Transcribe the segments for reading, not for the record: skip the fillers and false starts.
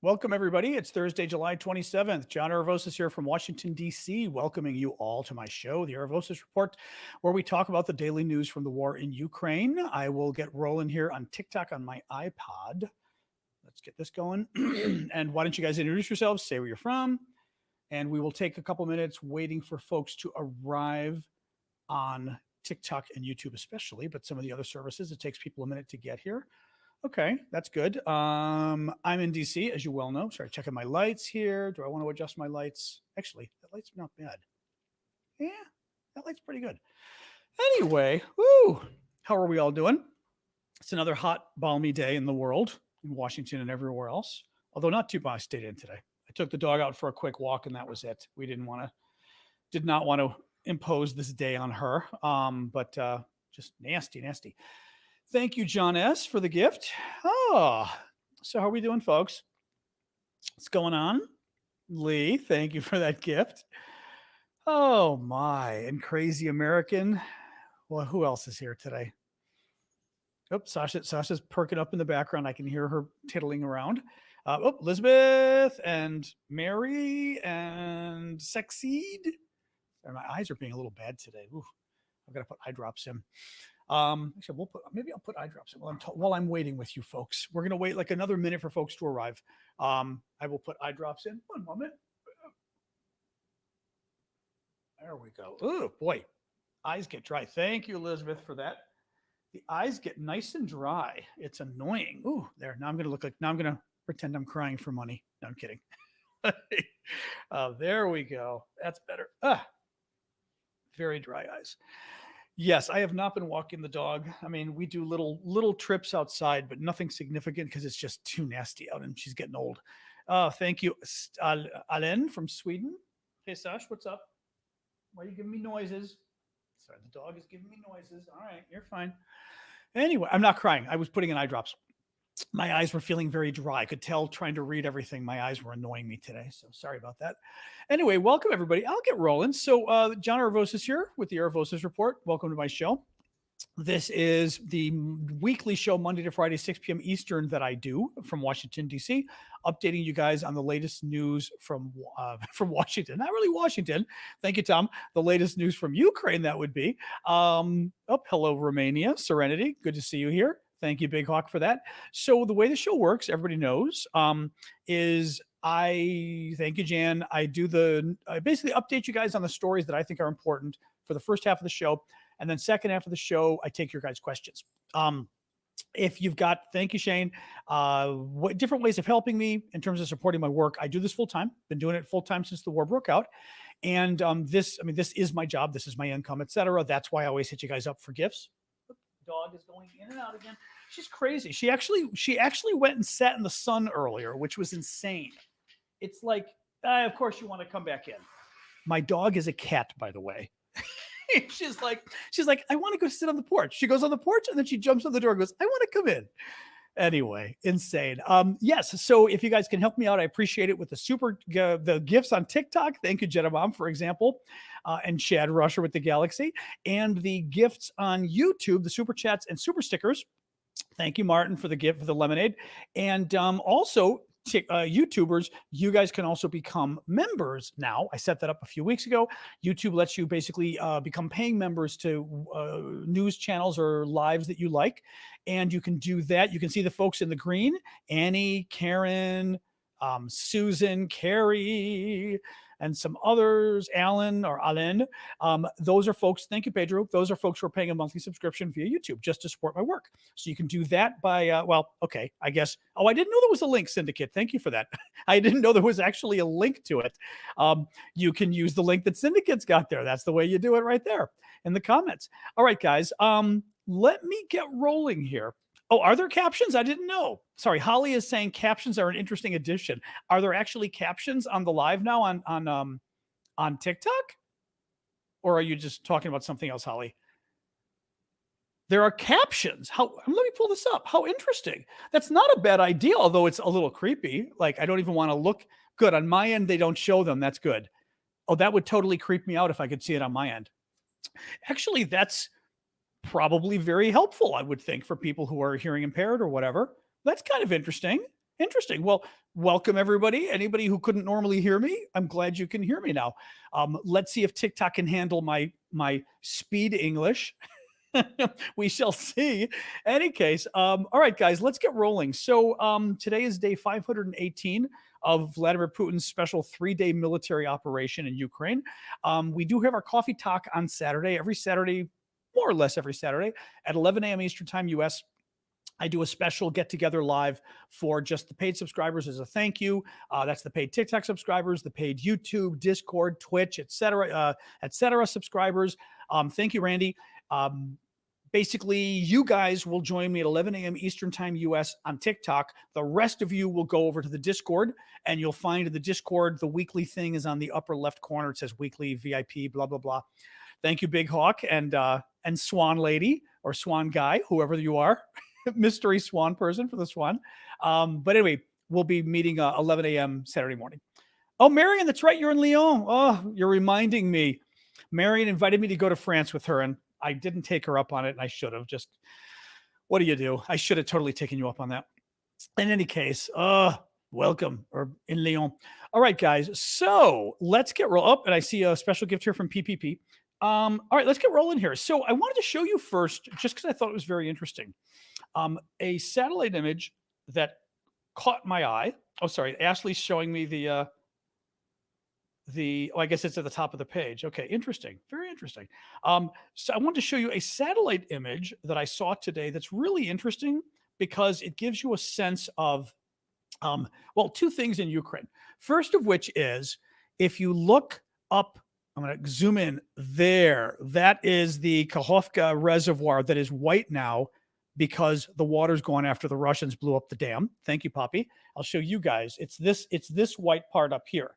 Welcome, everybody. It's Thursday, July 27th. John Aravosis here from Washington, D.C., welcoming you all to my show, the Aravosis Report, where we talk about the daily news from the war in Ukraine. I will get rolling here on TikTok on my iPod. Let's get this going. And why don't you guys introduce yourselves, say where you're from, and we will take a couple minutes waiting for folks to arrive on TikTok and YouTube especially, but some of the other services, it takes people a minute to get here. Okay, that's good. I'm in DC, as you well know. Sorry, checking my lights here. Do I want to adjust my lights? Actually, that light's not bad. Yeah, that light's pretty good. Anyway, woo, how are we all doing? It's another hot, balmy day in the world, in Washington and everywhere else. Although not too much. I stayed in today. I took the dog out for a quick walk, and that was it. We did not want to impose this day on her. But just nasty. Thank you, John S., for the gift. Oh, so how are we doing, folks? What's going on? Lee, thank you for that gift. Oh, my. And Crazy American. Well, who else is here today? Oh, Sasha's perking up in the background. I can hear her tittling around. Elizabeth and Mary and Sexeed. My eyes are being a little bad today. Ooh, I've got to put eye drops in. Actually, maybe I'll put eye drops in while I'm waiting with you folks. We're gonna wait like another minute for folks to arrive. I will put eye drops in. One moment. There we go. Oh boy, eyes get dry. Thank you, Elizabeth, for that. The eyes get nice and dry. It's annoying. Ooh, there. Now I'm gonna pretend I'm crying for money. No, I'm kidding. There we go. That's better. Very dry eyes. Yes, I have not been walking the dog. I mean, we do little trips outside, but nothing significant because it's just too nasty out and she's getting old. Thank you, Alen from Sweden. Hey, Sash, what's up? Why are you giving me noises? Sorry, the dog is giving me noises. All right, you're fine. Anyway, I'm not crying. I was putting in eye drops. My eyes were feeling very dry. I could tell trying to read everything. My eyes were annoying me today. So sorry about that. Anyway, welcome everybody. I'll get rolling. So John Aravosis here with the Aravosis Report. Welcome to my show. This is the weekly show, Monday to Friday, 6 p.m. Eastern, that I do from Washington, D.C., updating you guys on the latest news from Washington. Not really Washington. Thank you, Tom. The latest news from Ukraine, that would be. Hello, Romania. Serenity. Good to see you here. Thank you, Big Hawk, for that. So the way the show works, everybody knows, is thank you, Jan. I basically update you guys on the stories that I think are important for the first half of the show. And then second half of the show, I take your guys' questions. If you've got, thank you, Shane, what different ways of helping me in terms of supporting my work. I do this full time, been doing it full time since the war broke out. And this is my job. This is my income, etc. That's why I always hit you guys up for gifts. Dog is going in and out again. She's crazy. She actually went and sat in the sun earlier, which was insane. It's like, of course you want to come back in. My dog is a cat, by the way. she's like, I want to go sit on the porch. She goes on the porch and then she jumps on the door and goes, I want to come in. Anyway, insane. Yes. So if you guys can help me out, I appreciate it with the gifts on TikTok. Thank you, Jenna Mom, for example, and Chad Rusher with the Galaxy, and the gifts on YouTube, the super chats and super stickers. Thank you, Martin, for the gift for the lemonade, and also. YouTubers, you guys can also become members now. I set that up a few weeks ago. YouTube lets you basically become paying members to news channels or lives that you like. And you can do that. You can see the folks in the green, Annie, Karen, Susan, Carrie, and some others, Alan. Those are folks, thank you, Pedro. Those are folks who are paying a monthly subscription via YouTube just to support my work. So you can do that by, I guess. Oh, I didn't know there was a link, Syndicate. Thank you for that. I didn't know there was actually a link to it. You can use the link that Syndicate's got there. That's the way you do it right there in the comments. All right, guys, let me get rolling here. Oh, are there captions? I didn't know. Sorry, Holly is saying captions are an interesting addition. Are there actually captions on the live now on TikTok? Or are you just talking about something else, Holly? There are captions. Let me pull this up. How interesting. That's not a bad idea, although it's a little creepy. Like, I don't even want to look. Good. On my end, they don't show them. That's good. Oh, that would totally creep me out if I could see it on my end. Actually, that's probably very helpful, I would think, for people who are hearing impaired or whatever. That's kind of interesting. Interesting. Well, welcome everybody. Anybody who couldn't normally hear me, I'm glad you can hear me now. Let's see if TikTok can handle my speed English. We shall see. Any case, all right, guys, let's get rolling. So today is day 518 of Vladimir Putin's special 3-day military operation in Ukraine. We do have our coffee talk on Saturday, every Saturday, more or less every Saturday at 11 a.m. Eastern Time, US. I do a special get together live for just the paid subscribers as a thank you. That's the paid TikTok subscribers, the paid YouTube, Discord, Twitch, etc. subscribers. Thank you, Randy. Basically, you guys will join me at 11 a.m. Eastern Time US on TikTok. The rest of you will go over to the Discord, and you'll find in the Discord, the weekly thing is on the upper left corner. It says weekly VIP, blah, blah, blah. Thank you, Big Hawk and Swan Lady or Swan Guy, whoever you are. Mystery swan person for the swan. But anyway, we'll be meeting 11 a.m. Saturday morning. Oh, Marion, that's right. You're in Lyon. Oh, you're reminding me. Marion invited me to go to France with her, and I didn't take her up on it, and I should have. Just, what do? I should have totally taken you up on that. In any case, welcome, or in Lyon. All right, guys. So let's get roll up. And I see a special gift here from PPP. All right, let's get rolling here. So I wanted to show you first, just because I thought it was very interesting. A satellite image that caught my eye. Oh, sorry. Ashley's showing me I guess it's at the top of the page. Okay. Interesting. Very interesting. So I wanted to show you a satellite image that I saw today that's really interesting because it gives you a sense of, two things in Ukraine. First of which is, if you look up, I'm going to zoom in there. That is the Kakhovka Reservoir that is white now, because the water's gone after the Russians blew up the dam. Thank you, Poppy. I'll show you guys. It's this white part up here.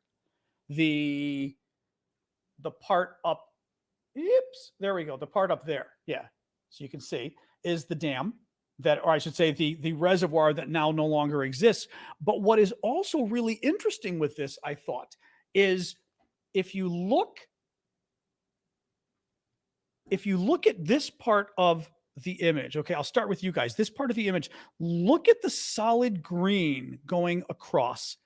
The part up, there we go. The part up there. Yeah. So you can see is the dam or I should say the reservoir that now no longer exists. But what is also really interesting with this, I thought, is if you look at this part of the image. Okay, I'll start with you guys. This part of the image, look at the solid green going across.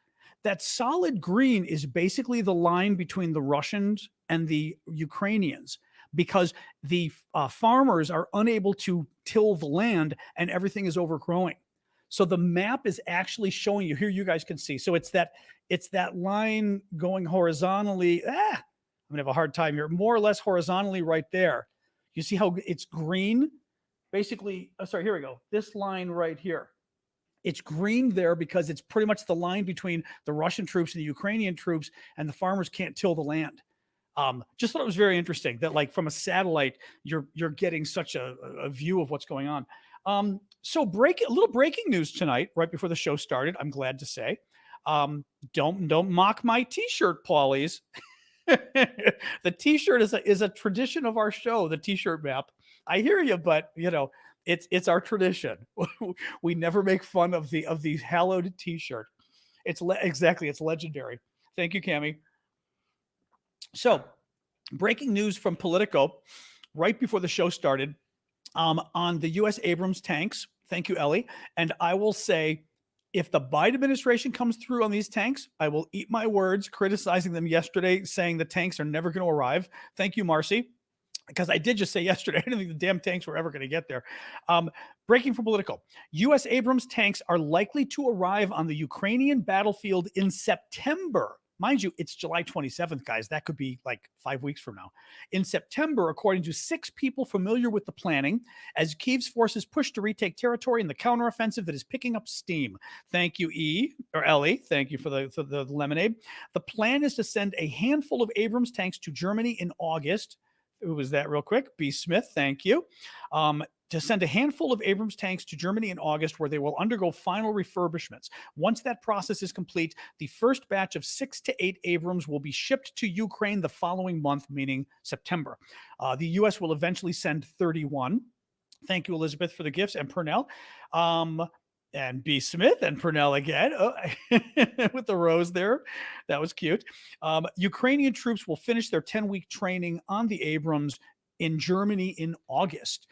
That solid green is basically the line between the Russians and the Ukrainians, because the farmers are unable to till the land and everything is overgrowing. So the map is actually showing you here. You guys can see. So it's that line going horizontally. I'm gonna have a hard time here. More or less horizontally right there. You see how it's green? Basically, sorry, here we go. This line right here. It's green there because it's pretty much the line between the Russian troops and the Ukrainian troops, and the farmers can't till the land. Just thought it was very interesting that, like, from a satellite, you're getting such a view of what's going on. So a little breaking news tonight, right before the show started, I'm glad to say. Don't mock my T-shirt, Paulies. The T-shirt is a tradition of our show, the T-shirt map. I hear you, but it's our tradition. We never make fun of the hallowed T-shirt. It's legendary. Thank you, Cammie. So, breaking news from Politico right before the show started on the U.S. Abrams tanks. Thank you, Ellie. And I will say, if the Biden administration comes through on these tanks, I will eat my words criticizing them yesterday, saying the tanks are never going to arrive. Thank you, Marcy. Because I did just say yesterday, I didn't think the damn tanks were ever going to get there. Breaking from Politico. U.S. Abrams tanks are likely to arrive on the Ukrainian battlefield in September. Mind you, it's July 27th, guys. That could be like 5 weeks from now. In September, according to 6 people familiar with the planning, as Kyiv's forces push to retake territory in the counteroffensive that is picking up steam. Thank you, Ellie. Thank you for the lemonade. The plan is to send a handful of Abrams tanks to Germany in August. Who was that real quick? B. Smith, thank you. To send a handful of Abrams tanks to Germany in August, where they will undergo final refurbishments. Once that process is complete, the first batch of 6 to 8 Abrams will be shipped to Ukraine the following month, meaning September. The U.S. will eventually send 31. Thank you, Elizabeth, for the gifts, and Purnell. And B. Smith and Purnell again with the rose there. That was cute. Ukrainian troops will finish their 10-week training on the Abrams in Germany in August.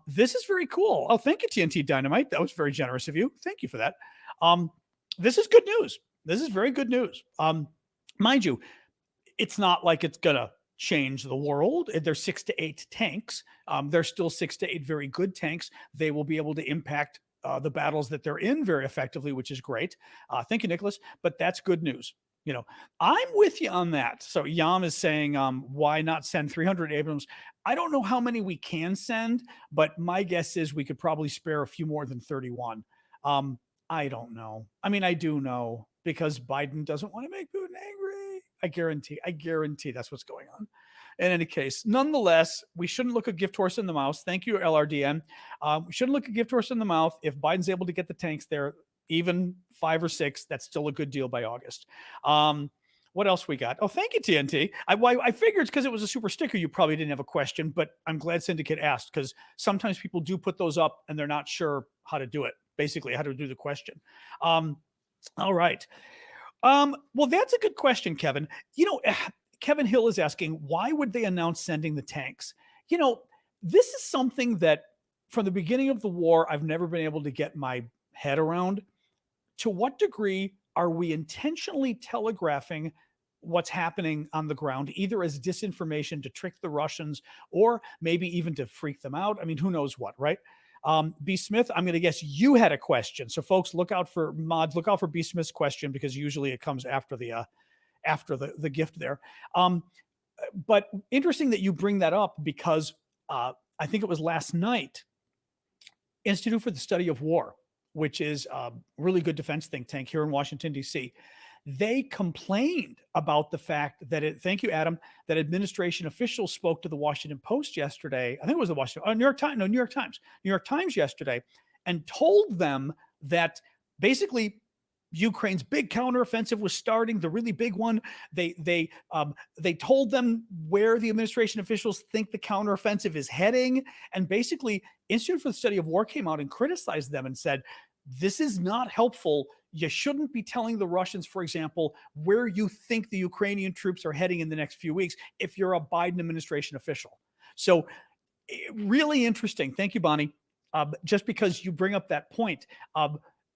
This is very cool. Oh, thank you, TNT Dynamite. That was very generous of you. Thank you for that. This is good news. This is very good news. Mind you, it's not like it's gonna change the world. There's 6 to 8 tanks. There's still 6 to 8 very good tanks. They will be able to impact the battles that they're in very effectively, which is great. Thank you, Nicholas. But that's good news. You know, I'm with you on that. So Yam is saying, why not send 300 Abrams? I don't know how many we can send, but my guess is we could probably spare a few more than 31. I don't know. I mean, I do know because Biden doesn't want to make Putin angry. I guarantee that's what's going on. In any case, nonetheless, we shouldn't look a gift horse in the mouth. Thank you, LRDN. We shouldn't look a gift horse in the mouth. If Biden's able to get the tanks there, even 5 or 6, that's still a good deal by August. What else we got? Oh, thank you, TNT. I figured because it was a super sticker, you probably didn't have a question, but I'm glad Syndicate asked because sometimes people do put those up and they're not sure how to do it, basically how to do the question. All right. Well, that's a good question, Kevin. Kevin Hill is asking, why would they announce sending the tanks? This is something that from the beginning of the war, I've never been able to get my head around. To what degree are we intentionally telegraphing what's happening on the ground, either as disinformation to trick the Russians or maybe even to freak them out? I mean, who knows what, right? B. Smith, I'm going to guess you had a question. So folks, look out for B. Smith's question because usually it comes after the gift there. But interesting that you bring that up because I think it was last night, Institute for the Study of War, which is a really good defense think tank here in Washington, D.C., they complained about the fact that thank you, Adam, that administration officials spoke to the Washington Post yesterday. I think it was the New York Times yesterday, and told them that basically Ukraine's big counteroffensive was starting, the really big one. They told them where the administration officials think the counteroffensive is heading, and basically Institute for the Study of War came out and criticized them and said, this is not helpful. You shouldn't be telling the Russians, for example, where you think the Ukrainian troops are heading in the next few weeks if you're a Biden administration official. So really interesting. Thank you, Bonnie. Just because you bring up that point.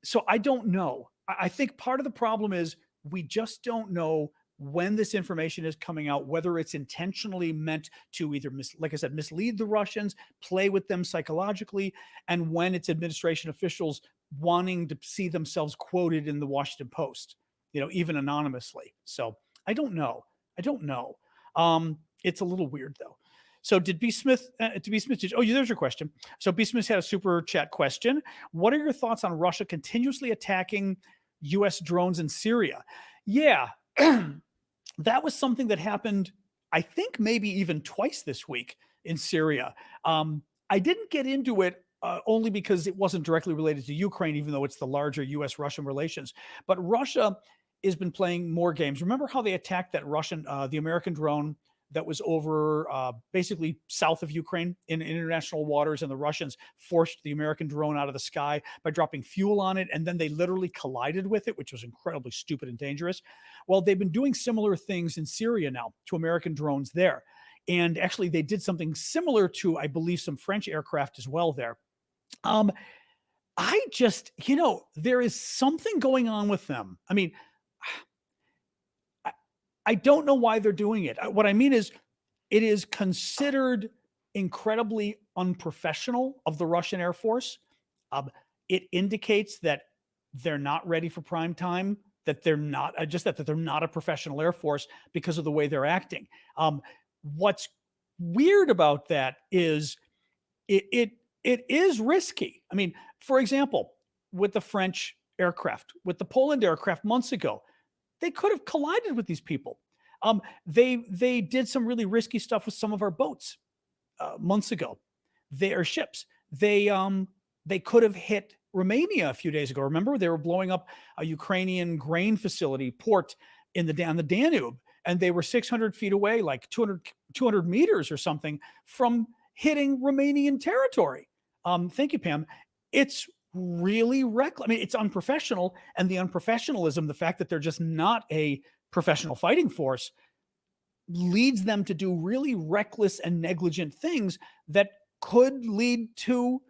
So I don't know. I think part of the problem is we just don't know when this information is coming out, whether it's intentionally meant to either, like I said, mislead the Russians, play with them psychologically, and when it's administration officials wanting to see themselves quoted in the Washington Post, even anonymously. So I don't know. It's a little weird though. So did B. Smith, there's your question. So B. Smith had a super chat question. What are your thoughts on Russia continuously attacking U.S. drones in Syria? Yeah, that was something that happened, I think maybe even twice this week in Syria. I didn't get into it only because it wasn't directly related to Ukraine, even though it's the larger U.S.-Russian relations. But Russia has been playing more games. Remember how they attacked that the American drone that was over basically south of Ukraine in international waters, and the Russians forced the American drone out of the sky by dropping fuel on it, and then they literally collided with it, which was incredibly stupid and dangerous. Well, they've been doing similar things in Syria now to American drones there. And actually, they did something similar to, I believe, some French aircraft as well there. I just, there is something going on with them. I mean, I don't know why they're doing it. What I mean is, it is considered incredibly unprofessional of the Russian Air Force. It indicates that they're not ready for prime time, that they're not that they're not a professional Air Force because of the way they're acting. What's weird about that is it is risky. I mean, for example, with the French aircraft, with the Poland aircraft months ago, they could have collided with these people. They did some really risky stuff with some of our boats months ago. Their ships. They could have hit Romania a few days ago. Remember, they were blowing up a Ukrainian grain facility port on the Danube, and they were 600 feet away, like 200 meters or something from hitting Romanian territory. Thank you, Pam. It's really reckless. I mean, it's unprofessional, and the unprofessionalism, the fact that they're just not a professional fighting force, leads them to do really reckless and negligent things that could lead to,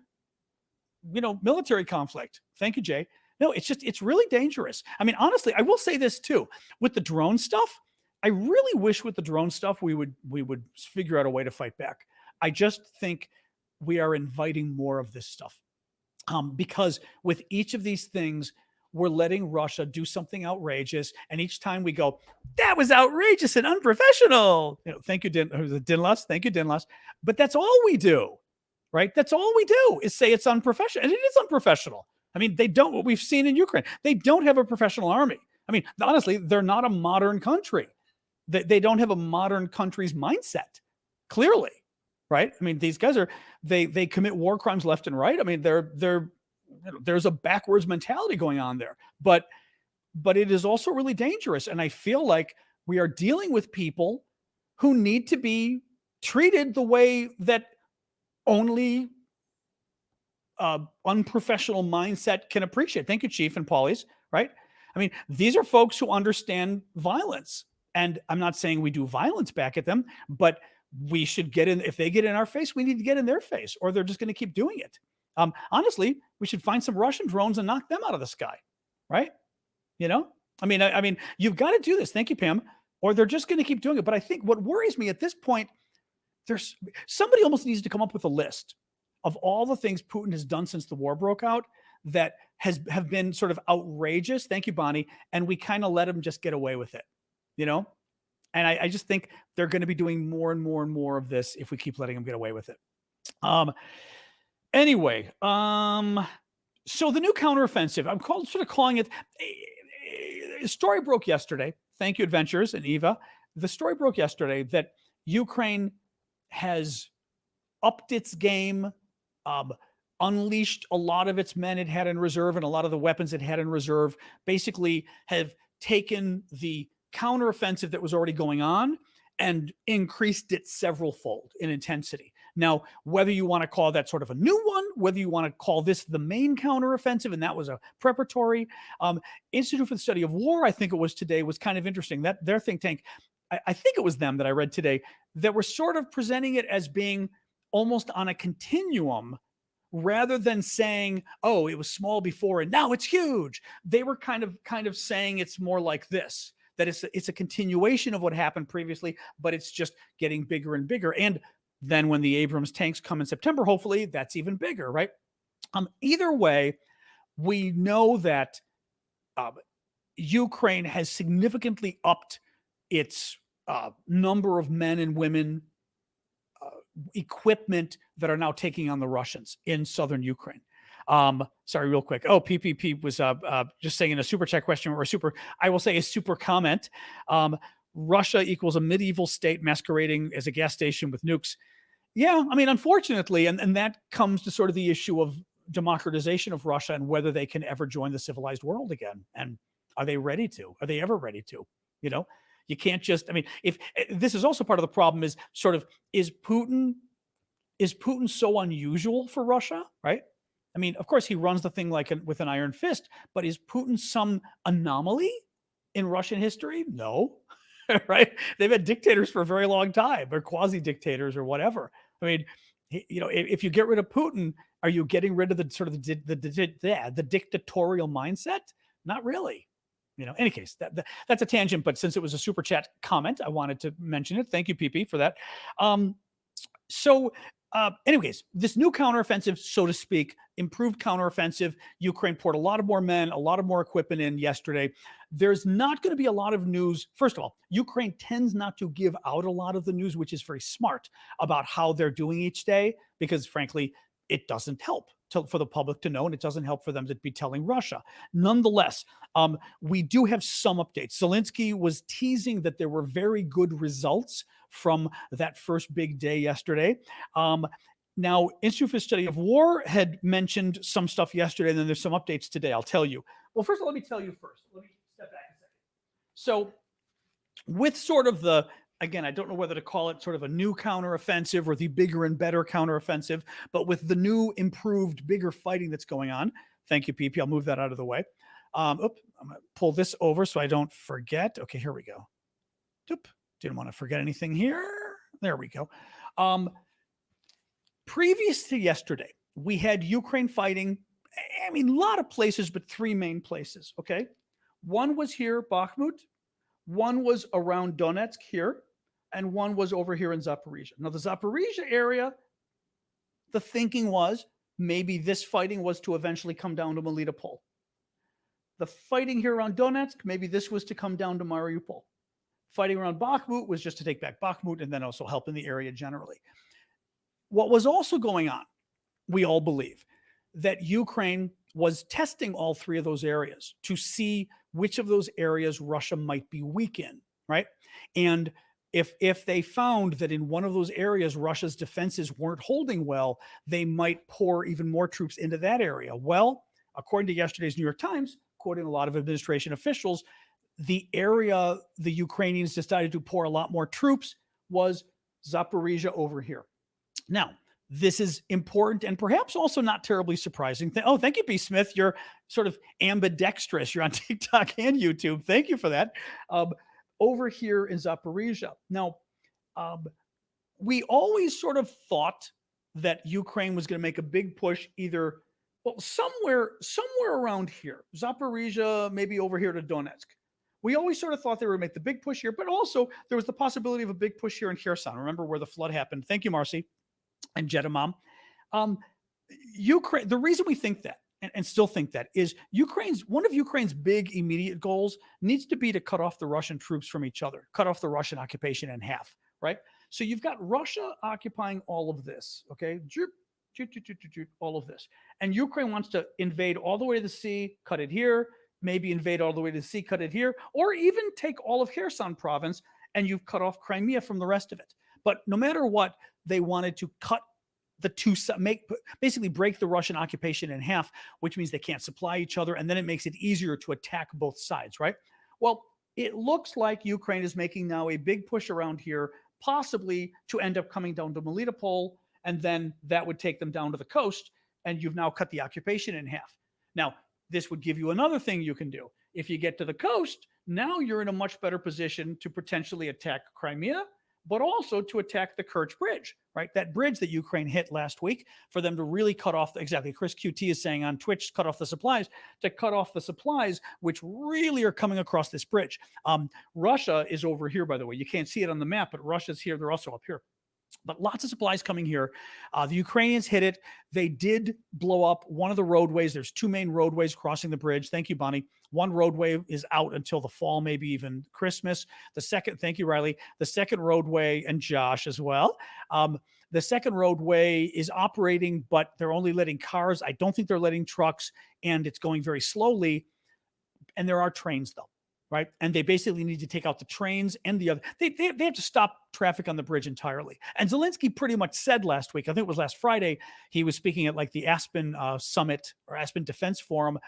military conflict. Thank you, Jay. No, it's really dangerous. I mean, honestly, I will say this too. With the drone stuff, I really wish with the drone stuff we would figure out a way to fight back. I just think we are inviting more of this stuff. Because with each of these things, we're letting Russia do something outrageous, and each time we go, "That was outrageous and unprofessional." Thank you, Dinlas. Thank you, Dinlas. But that's all we do, right? That's all we do is say it's unprofessional, and it is unprofessional. I mean, they don't. What we've seen in Ukraine, they don't have a professional army. I mean, honestly, they're not a modern country. They don't have a modern country's mindset. Clearly, right? I mean, these guys they commit war crimes left and right. I mean, there's a backwards mentality going on there, but it is also really dangerous. And I feel like we are dealing with people who need to be treated the way that only unprofessional mindset can appreciate. Thank you, Chief and Paulies, right? I mean, these are folks who understand violence. And I'm not saying we do violence back at them, but we should get in. If they get in our face, we need to get in their face, or they're just going to keep doing it. Honestly, we should find some Russian drones and knock them out of the sky, right? I mean, you've got to do this. Thank you, Pam. Or they're just going to keep doing it. But I think what worries me at this point, there's somebody almost needs to come up with a list of all the things Putin has done since the war broke out that have been sort of outrageous. Thank you, Bonnie. And we kind of let him just get away with it, And I just think they're going to be doing more and more and more of this if we keep letting them get away with it. Anyway, so the new counteroffensive, I'm sort of calling it. A story broke yesterday. Thank you, Adventures and Eva. The story broke yesterday that Ukraine has upped its game, unleashed a lot of its men it had in reserve and a lot of the weapons it had in reserve, basically have taken the counteroffensive that was already going on and increased it several-fold in intensity. Now, whether you want to call that sort of a new one, whether you want to call this the main counteroffensive, and that was a preparatory, Institute for the Study of War, I think it was today, was kind of interesting. That their think tank, I think it was them that I read today, that were sort of presenting it as being almost on a continuum rather than saying, oh, it was small before and now it's huge. They were kind of saying it's more like this, that it's a continuation of what happened previously, but it's just getting bigger and bigger. And then when the Abrams tanks come in September, hopefully that's even bigger, right? Either way, we know that Ukraine has significantly upped its number of men and women, equipment that are now taking on the Russians in southern Ukraine. Sorry, real quick. Oh, PPP was just saying in a super chat question or I will say a super comment. Russia equals a medieval state masquerading as a gas station with nukes. Yeah, I mean, unfortunately, and that comes to sort of the issue of democratization of Russia and whether they can ever join the civilized world again. And are they ready to? Are they ever ready to? You can't just, I mean, if this is also part of the problem is Putin so unusual for Russia, right? I mean, of course, he runs the thing with an iron fist, but is Putin some anomaly in Russian history? No, right? They've had dictators for a very long time, or quasi-dictators or whatever. I mean, if you get rid of Putin, are you getting rid of the sort of the dictatorial mindset? Not really. Any case, that's a tangent, but since it was a super chat comment, I wanted to mention it. Thank you, PP, for that. Anyways, this new counteroffensive, so to speak, improved counteroffensive, Ukraine poured a lot of more men, a lot of more equipment in yesterday. There's not going to be a lot of news. First of all, Ukraine tends not to give out a lot of the news, which is very smart, about how they're doing each day, because frankly, it doesn't help for the public to know, and it doesn't help for them to be telling Russia. Nonetheless, we do have some updates. Zelensky was teasing that there were very good results from that first big day yesterday. Now, Institute for the Study of War had mentioned some stuff yesterday, and then there's some updates today. I'll tell you. Well, first of all, let me tell you first. Let me step back a second. So with sort of again, I don't know whether to call it sort of a new counteroffensive or the bigger and better counteroffensive, but with the new, improved, bigger fighting that's going on. Thank you, PP. I'll move that out of the way. I'm going to pull this over so I don't forget. Okay, here we go. Didn't want to forget anything here. There we go. Previous to yesterday, we had Ukraine fighting I mean, a lot of places, but three main places. Okay. One was here, Bakhmut. One was around Donetsk here, and one was over here in Zaporizhia. Now, the Zaporizhia area, the thinking was maybe this fighting was to eventually come down to Melitopol. The fighting here around Donetsk, maybe this was to come down to Mariupol. Fighting around Bakhmut was just to take back Bakhmut and then also help in the area generally. What was also going on, we all believe, that Ukraine was testing all three of those areas to see which of those areas Russia might be weak in, right? And if they found that in one of those areas Russia's defenses weren't holding well, they might pour even more troops into that area. Well, according to yesterday's New York Times, quoting a lot of administration officials, the area the Ukrainians decided to pour a lot more troops was Zaporizhia over here. Now, this is important and perhaps also not terribly surprising. Oh, thank you, B. Smith. You're sort of ambidextrous. You're on TikTok and YouTube. Thank you for that. Over here in Zaporizhia. Now, we always sort of thought that Ukraine was going to make a big push either, well, somewhere around here. Zaporizhia, maybe over here to Donetsk. We always sort of thought they would make the big push here, but also there was the possibility of a big push here in Kherson. Remember where the flood happened. Thank you, Marcy and Jeddah Mom. Ukraine, the reason we think that and still think that is one of Ukraine's big immediate goals needs to be to cut off the Russian troops from each other, cut off the Russian occupation in half, right? So you've got Russia occupying all of this, okay? All of this. And Ukraine wants to invade all the way to the sea, cut it here, maybe invade all the way to the sea, cut it here, or even take all of Kherson province and you've cut off Crimea from the rest of it. But no matter what, they wanted to cut the two, basically break the Russian occupation in half, which means they can't supply each other. And then it makes it easier to attack both sides, right? Well, it looks like Ukraine is making now a big push around here, possibly to end up coming down to Melitopol. And then that would take them down to the coast. And you've now cut the occupation in half. Now, this would give you another thing you can do. If you get to the coast, now you're in a much better position to potentially attack Crimea, but also to attack the Kerch Bridge, right? That bridge that Ukraine hit last week for them to really cut off, exactly, Chris QT is saying on Twitch, cut off the supplies, to cut off the supplies, which really are coming across this bridge. Russia is over here, by the way. You can't see it on the map, but Russia's here. They're also up here. But lots of supplies coming here. The Ukrainians hit it. They did blow up one of the roadways. There's two main roadways crossing the bridge. Thank you, Bonnie. One roadway is out until the fall, maybe even Christmas. The second, thank you, Riley. The second roadway, and Josh as well. The second roadway is operating, but they're only letting cars. I don't think they're letting trucks, and it's going very slowly. And there are trains, though. Right. And they basically need to take out the trains and the other. They have to stop traffic on the bridge entirely. And Zelensky pretty much said last week, I think it was last Friday, he was speaking at like the Aspen Summit or Aspen Defense Forum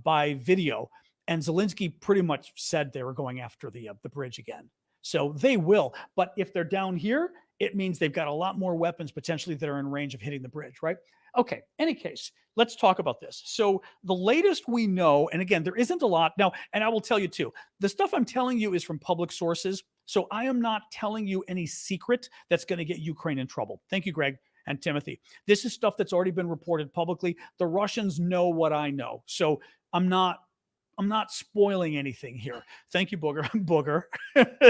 by video. And Zelensky pretty much said they were going after the bridge again. So they will. But if they're down here, it means they've got a lot more weapons potentially that are in range of hitting the bridge. Right. Okay, any case, let's talk about this. So the latest we know, and again, there isn't a lot now, and I will tell you too, the stuff I'm telling you is from public sources. So I am not telling you any secret that's going to get Ukraine in trouble. Thank you, Greg and Timothy. This is stuff that's already been reported publicly. The Russians know what I know. So I'm not spoiling anything here. Thank you, Booger. Booger.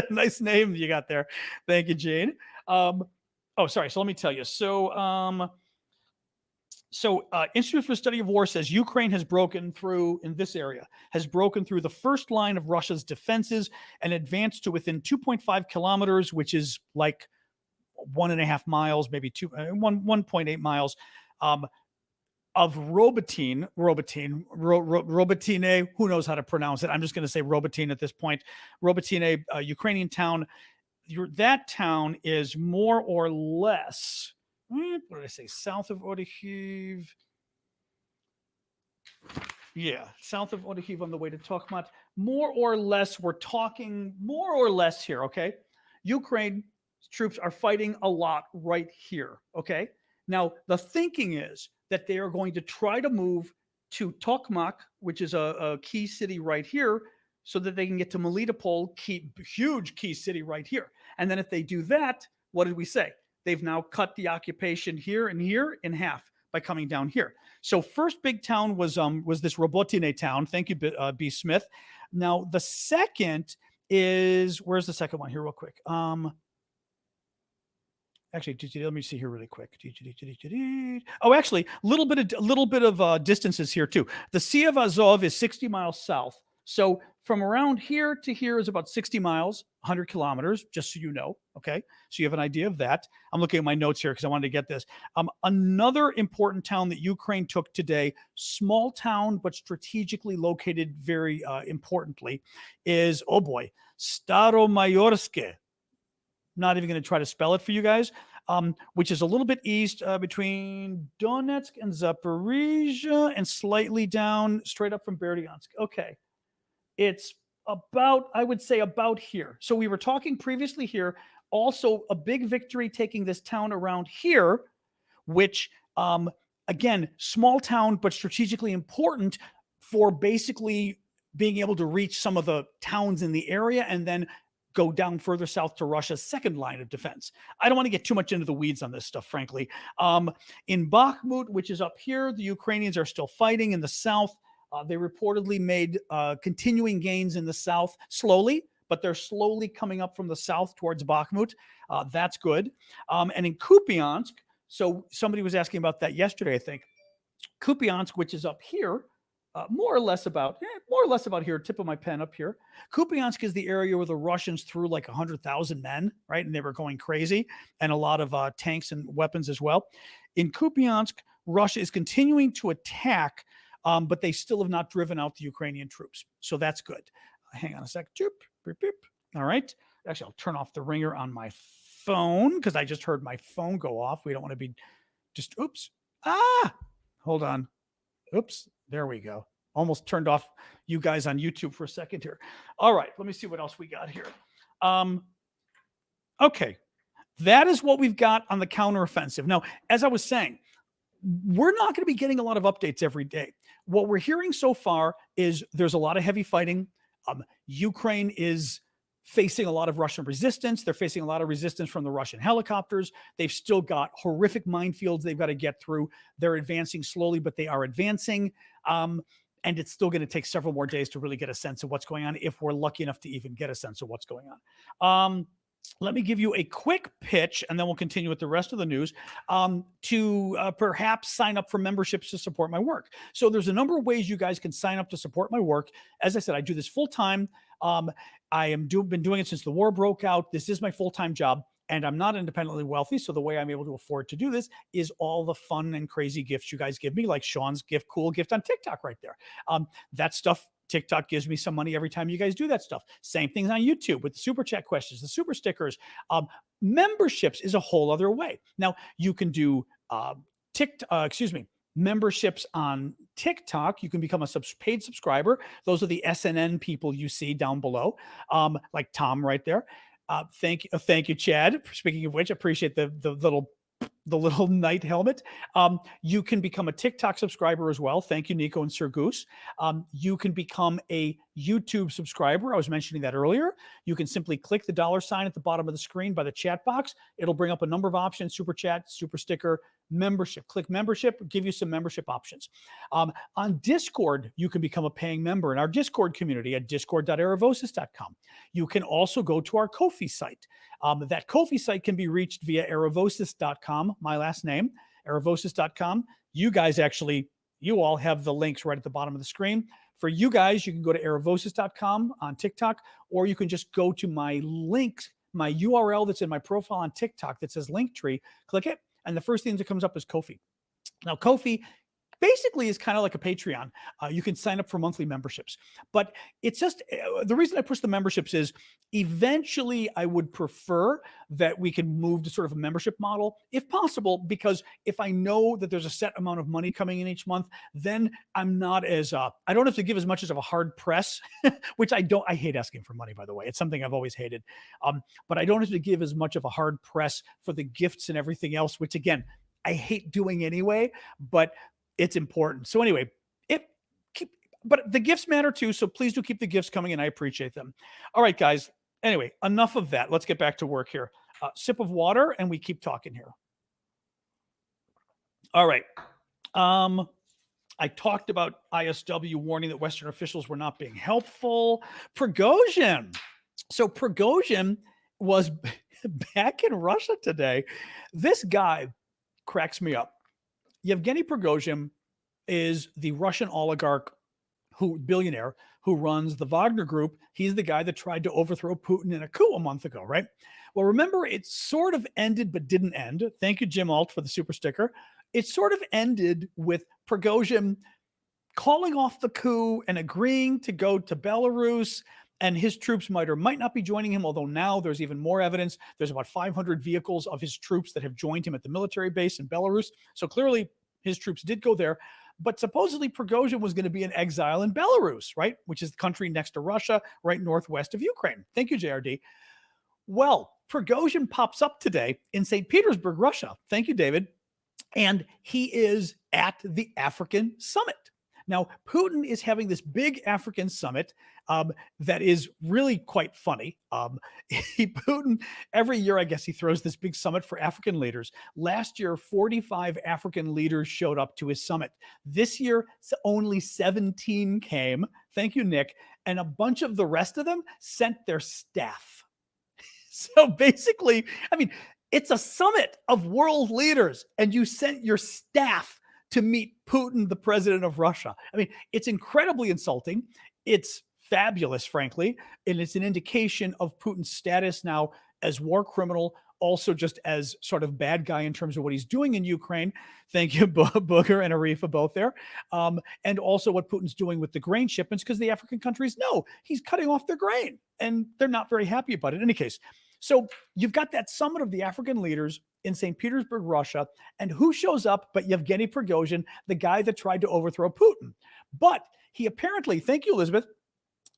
Nice name you got there. Thank you, Jane. Sorry. So let me tell you. So Institute for the Study of War says Ukraine has broken through, in this area, has broken through the first line of Russia's defenses and advanced to within 2.5 kilometers, which is like 1.5 miles, maybe 1.8 miles, of Robotyne, who knows how to pronounce it? I'm just going to say Robotyne at this point. Robotyne, a Ukrainian town. That town is more or less... what did I say? South of Orikhiv. Yeah, south of Orikhiv on the way to Tokhmat. More or less, we're talking more or less here, okay? Ukraine troops are fighting a lot right here, okay? Now, the thinking is that they are going to try to move to Tokhmak, which is a key city right here, so that they can get to Melitopol, huge key city right here. And then if they do that, what did we say? They've now cut the occupation here and here in half. by coming down here. So first big town was this Robotine town. Thank you, B. Smith. Now the second is, where's the second one here, real quick? Actually, let me see here really quick. Oh, actually, a little bit of distances here too. The Sea of Azov is 60 miles south. So from around here to here is about 60 miles, 100 kilometers, just so you know. Okay, so you have an idea of that. I'm looking at my notes here because I wanted to get this. Another important town that Ukraine took today, small town but strategically located very importantly, is, oh boy, Staromayorske. Not even going to try to spell it for you guys, which is a little bit east between Donetsk and Zaporizhia and slightly down straight up from Berdyansk. Okay. It's about, I would say, about here. So we were talking previously here, also a big victory taking this town around here, which, again, small town, but strategically important for basically being able to reach some of the towns in the area and then go down further south to Russia's second line of defense. I don't want to get too much into the weeds on this stuff, frankly. In Bakhmut, which is up here, the Ukrainians are still fighting in the south. They reportedly made continuing gains in the south, slowly, but they're slowly coming up from the south towards Bakhmut. That's good. And in Kupiansk, so somebody was asking about that yesterday, I think. Kupiansk, which is up here, more or less about here, tip of my pen up here. Kupiansk is the area where the Russians threw like 100,000 men, right? And they were going crazy, and a lot of tanks and weapons as well. In Kupiansk, Russia is continuing to attack, but they still have not driven out the Ukrainian troops. So that's good. Hang on a sec. All right. Actually, I'll turn off the ringer on my phone because I just heard my phone go off. We don't want to be just, oops. Hold on. Oops. There we go. Almost turned off you guys on YouTube for a second here. All right. Let me see what else we got here. Okay. That is what we've got on the counteroffensive. Now, as I was saying, we're not going to be getting a lot of updates every day. What we're hearing so far is there's a lot of heavy fighting. Ukraine is facing a lot of Russian resistance. They're facing a lot of resistance from the Russian helicopters. They've still got horrific minefields they've got to get through. They're advancing slowly, but they are advancing. And it's still going to take several more days to really get a sense of what's going on, if we're lucky enough to even get a sense of what's going on. Let me give you a quick pitch, and then we'll continue with the rest of the news, to perhaps sign up for memberships to support my work. So there's a number of ways you guys can sign up to support my work. As I said, I do this full time. Been doing it since the war broke out. This is my full-time job, and I'm not independently wealthy. So the way I'm able to afford to do this is all the fun and crazy gifts you guys give me, like Sean's cool gift on TikTok right there. That stuff, TikTok gives me some money every time you guys do that stuff. Same things on YouTube with the super chat questions, the super stickers. Memberships is a whole other way. Now you can do memberships on TikTok. You can become a paid subscriber. Those are the SNN people you see down below, like Tom right there. Thank you, Chad. Speaking of which, appreciate the little knight helmet. You can become a TikTok subscriber as well. Thank you, Nico and Sir Goose. You can become a YouTube subscriber. I was mentioning that earlier. You can simply click the $ at the bottom of the screen by the chat box. It'll bring up a number of options: super chat, super sticker, membership. Click membership, give you some membership options. On Discord, you can become a paying member in our Discord community at discord.aravosis.com. You can also go to our Ko-fi site. That Ko-fi site can be reached via aravosis.com, my last name, aravosis.com. You all have the links right at the bottom of the screen. For you guys, you can go to aravosis.com on TikTok, or you can just go to my links, my URL that's in my profile on TikTok that says Linktree. Click it, and the first thing that comes up is Ko-fi. Now, Ko-fi basically is kind of like a Patreon. You can sign up for monthly memberships, but it's just the reason I push the memberships is eventually I would prefer that we can move to sort of a membership model if possible, because if I know that there's a set amount of money coming in each month, then I'm not as, I don't have to give as much as of a hard press, which I hate asking for money, by the way. It's something I've always hated. But I don't have to give as much of a hard press for the gifts and everything else, which again, I hate doing anyway, but it's important. So anyway, but the gifts matter too. So please do keep the gifts coming, and I appreciate them. All right, guys. Anyway, enough of that. Let's get back to work here. Sip of water, and we keep talking here. All right. I talked about ISW warning that Western officials were not being helpful. Prigozhin. So Prigozhin was back in Russia today. This guy cracks me up. Yevgeny Prigozhin is the Russian oligarch billionaire who runs the Wagner Group. He's the guy that tried to overthrow Putin in a coup a month ago, right? Well, remember, it sort of ended but didn't end. Thank you, Jim Alt, for the super sticker. It sort of ended with Prigozhin calling off the coup and agreeing to go to Belarus, and his troops might or might not be joining him, although now there's even more evidence. There's about 500 vehicles of his troops that have joined him at the military base in Belarus. So clearly his troops did go there. But supposedly Prigozhin was going to be in exile in Belarus, right? Which is the country next to Russia, right northwest of Ukraine. Thank you, JRD. Well, Prigozhin pops up today in St. Petersburg, Russia. Thank you, David. And he is at the African summit. Now, Putin is having this big African summit that is really quite funny. Putin, every year, I guess, he throws this big summit for African leaders. Last year, 45 African leaders showed up to his summit. This year, only 17 came. Thank you, Nick. And a bunch of the rest of them sent their staff. So basically, I mean, it's a summit of world leaders, and you sent your staff to meet Putin, the president of Russia. I mean, it's incredibly insulting. It's fabulous, frankly, and it's an indication of Putin's status now as war criminal, also just as sort of bad guy in terms of what he's doing in Ukraine. Thank you, Booger and Arifa, both there. And also what Putin's doing with the grain shipments, because the African countries know he's cutting off their grain, and they're not very happy about it. In any case, so you've got that summit of the African leaders in St. Petersburg, Russia, and who shows up but Yevgeny Prigozhin, the guy that tried to overthrow Putin. But he apparently, thank you, Elizabeth,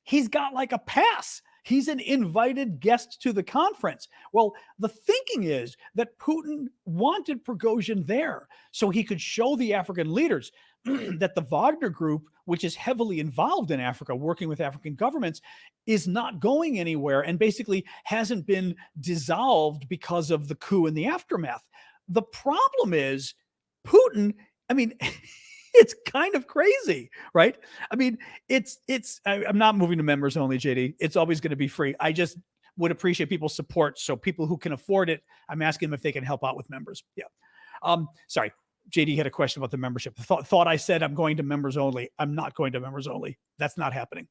he's got like a pass. He's an invited guest to the conference. Well, the thinking is that Putin wanted Prigozhin there so he could show the African leaders that the Wagner Group, which is heavily involved in Africa, working with African governments, is not going anywhere and basically hasn't been dissolved because of the coup and the aftermath. The problem is Putin, I mean, it's kind of crazy, right? I mean, I'm not moving to members only, JD. It's always going to be free. I just would appreciate people's support. So people who can afford it, I'm asking them if they can help out with members. Yeah. Sorry. JD had a question about the membership. Thought I said I'm going to members only. I'm not going to members only. That's not happening.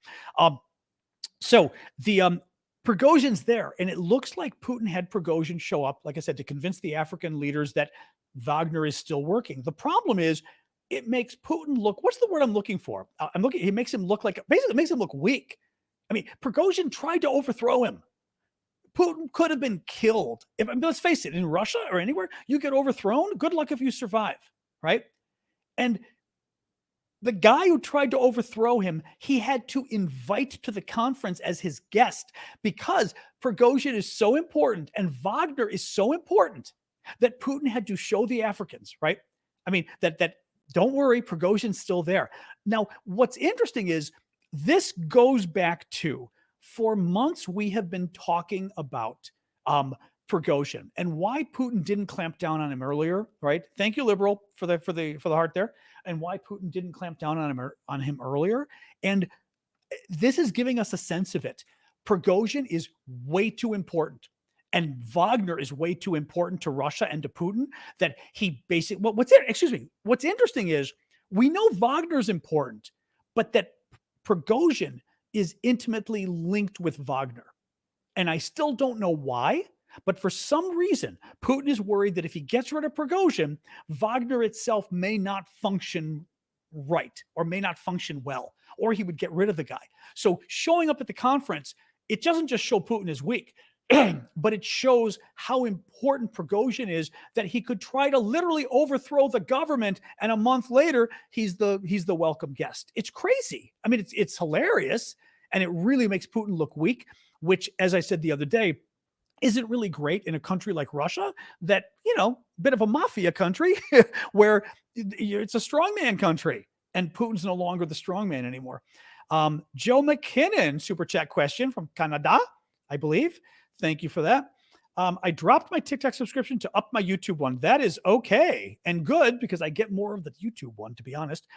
So the Prigozhin's there, and it looks like Putin had Prigozhin show up, like I said, to convince the African leaders that Wagner is still working. The problem is it makes Putin look, what's the word I'm looking for? It makes him look like, basically it makes him look weak. I mean, Prigozhin tried to overthrow him. Putin could have been killed. Let's face it, in Russia or anywhere, you get overthrown. Good luck if you survive, right? And the guy who tried to overthrow him, he had to invite to the conference as his guest because Prigozhin is so important and Wagner is so important that Putin had to show the Africans, right? I mean, that don't worry, Prigozhin's still there. Now, what's interesting is this goes back to, for months, we have been talking about Prigozhin and why Putin didn't clamp down on him earlier, right? Thank you, Liberal, for the heart there, and why Putin didn't clamp down on him earlier. And this is giving us a sense of it. Prigozhin is way too important, and Wagner is way too important to Russia and to Putin that he basically. What's interesting is we know Wagner's important, but that Prigozhin is intimately linked with Wagner. And I still don't know why, but for some reason, Putin is worried that if he gets rid of Prigozhin, Wagner itself may not function right or may not function well, or he would get rid of the guy. So showing up at the conference, it doesn't just show Putin is weak, but it shows how important Prigozhin is that he could try to literally overthrow the government, and a month later, he's the welcome guest. It's crazy. I mean, it's hilarious, and it really makes Putin look weak, which, as I said the other day, isn't really great in a country like Russia that, bit of a mafia country where it's a strongman country, and Putin's no longer the strongman anymore. Joe McKinnon, super chat question from Canada, I believe. Thank you for that. I dropped my TikTok subscription to up my YouTube one. That is okay and good because I get more of the YouTube one, to be honest.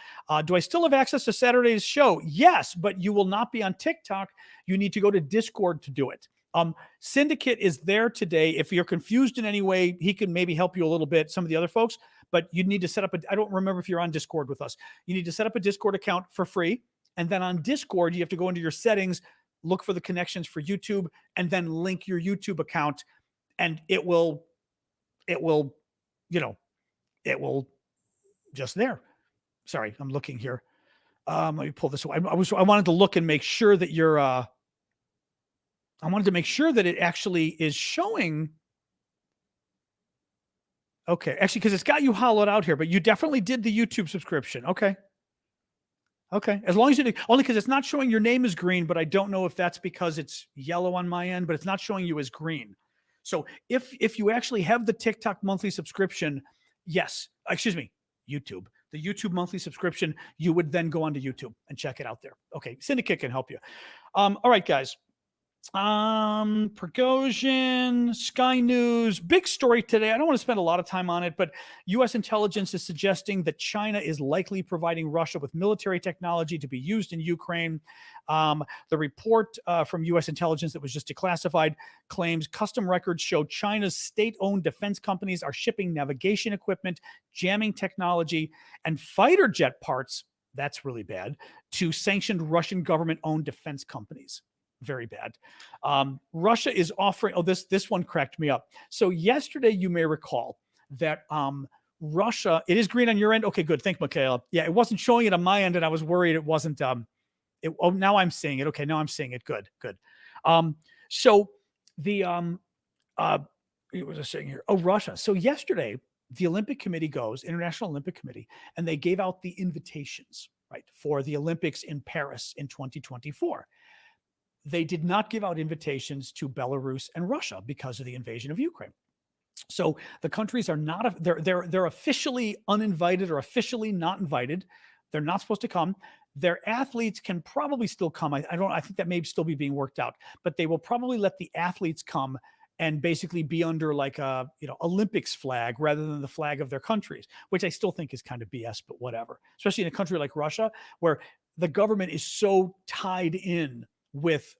Do I still have access to Saturday's show? Yes, but you will not be on TikTok. You need to go to Discord to do it. Syndicate is there today. If you're confused in any way, he can maybe help you a little bit. Some of the other folks, but you need to set up I don't remember if you're on Discord with us. You need to set up a Discord account for free. And then on Discord, you have to go into your settings, look for the connections for YouTube, and then link your YouTube account. And it will just there. Sorry, I'm looking here. Let me pull this away. I wanted to look and make sure that I wanted to make sure that it actually is showing. Okay, actually, because it's got you hollowed out here, but you definitely did the YouTube subscription. Okay. As long as you did, only because it's not showing your name as green, but I don't know if that's because it's yellow on my end, but it's not showing you as green. So if you actually have the TikTok monthly subscription, YouTube, the YouTube monthly subscription, you would then go onto YouTube and check it out there. Okay, Syndicate can help you. All right, guys. Prigozhin, Sky News, big story today. I don't want to spend a lot of time on it, but U.S. intelligence is suggesting that China is likely providing Russia with military technology to be used in Ukraine. The report from U.S. intelligence that was just declassified claims custom records show China's state-owned defense companies are shipping navigation equipment, jamming technology, and fighter jet parts, that's really bad, to sanctioned Russian government-owned defense companies. Very bad. Russia is offering, this one cracked me up. So yesterday, you may recall that Russia, it is green on your end. Okay, good. Thank Michaela. Yeah, it wasn't showing it on my end, and I was worried it wasn't. Now I'm seeing it. Okay, now I'm seeing it. Good. So the, what was I saying here? Oh, Russia. So yesterday, the Olympic Committee International Olympic Committee, and they gave out the invitations, right, for the Olympics in Paris in 2024. They did not give out invitations to Belarus and Russia because of the invasion of Ukraine. So the countries are not, they're officially uninvited or officially not invited. They're not supposed to come. Their athletes can probably still come. I think that may still be being worked out, but they will probably let the athletes come and basically be under like a, Olympics flag rather than the flag of their countries, which I still think is kind of BS, but whatever, especially in a country like Russia, where the government is so tied in with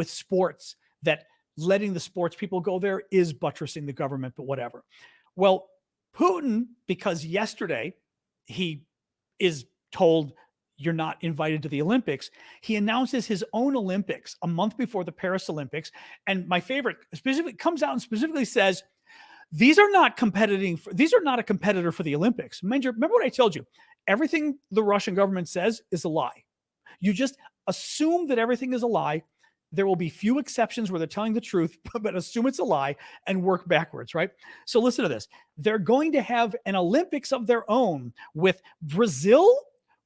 sports that letting the sports people go there is buttressing the government, but whatever. Well, Putin, because yesterday he is told you're not invited to the Olympics, he announces his own Olympics a month before the Paris Olympics. And my favorite specifically comes out and specifically says, these are not a competitor for the Olympics. Remember what I told you? Everything the Russian government says is a lie. You just assume that everything is a lie. There will be few exceptions where they're telling the truth, but assume it's a lie and work backwards, right? So listen to this. They're going to have an Olympics of their own with Brazil,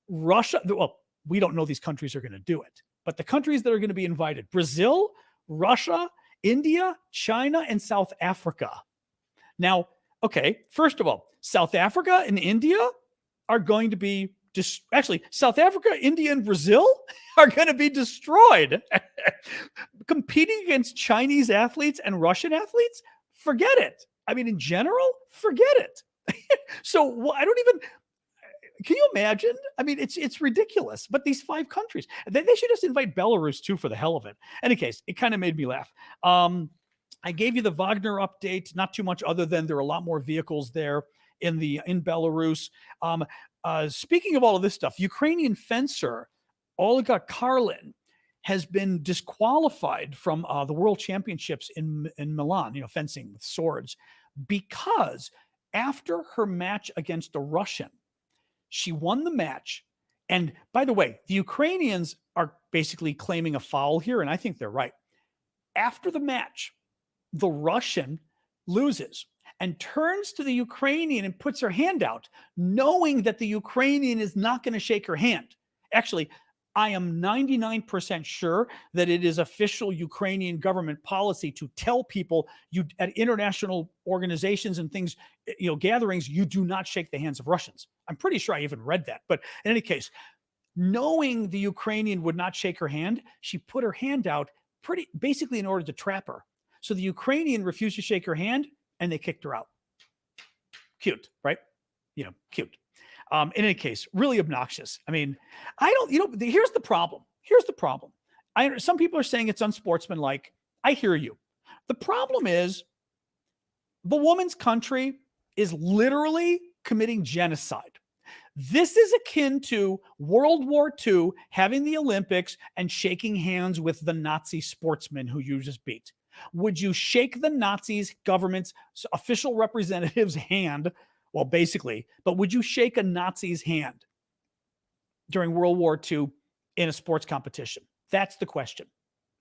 Russia. Well, we don't know these countries are going to do it, but the countries that are going to be invited, Brazil, Russia, India, China, and South Africa. Now, okay, first of all, South Africa and India are going to be actually, South Africa, India, and Brazil are going to be destroyed. Competing against Chinese athletes and Russian athletes, forget it. I mean, in general, forget it. So I don't even, can you imagine? I mean, it's ridiculous. But these 5 countries, they should just invite Belarus too for the hell of it. In any case, it kind of made me laugh. I gave you the Wagner update, not too much other than there are a lot more vehicles there in Belarus. Speaking of all of this stuff, Ukrainian fencer Olga Karlin has been disqualified from the World Championships in Milan, fencing with swords, because after her match against a Russian, she won the match. And by the way, the Ukrainians are basically claiming a foul here, and I think they're right. After the match, the Russian loses and turns to the Ukrainian and puts her hand out, knowing that the Ukrainian is not going to shake her hand. Actually, I am 99% sure that it is official Ukrainian government policy to tell people at international organizations and things, gatherings, you do not shake the hands of Russians. I'm pretty sure I even read that. But in any case, knowing the Ukrainian would not shake her hand, she put her hand out basically in order to trap her. So the Ukrainian refused to shake her hand and they kicked her out. Cute, right? Cute. In any case, really obnoxious. I mean, here's the problem. Some people are saying it's unsportsmanlike. I hear you. The problem is the woman's country is literally committing genocide. This is akin to World War II having the Olympics and shaking hands with the Nazi sportsmen who you just beat. Would you shake the Nazis' government's official representative's hand? Well, basically, but would you shake a Nazi's hand during World War II in a sports competition? That's the question.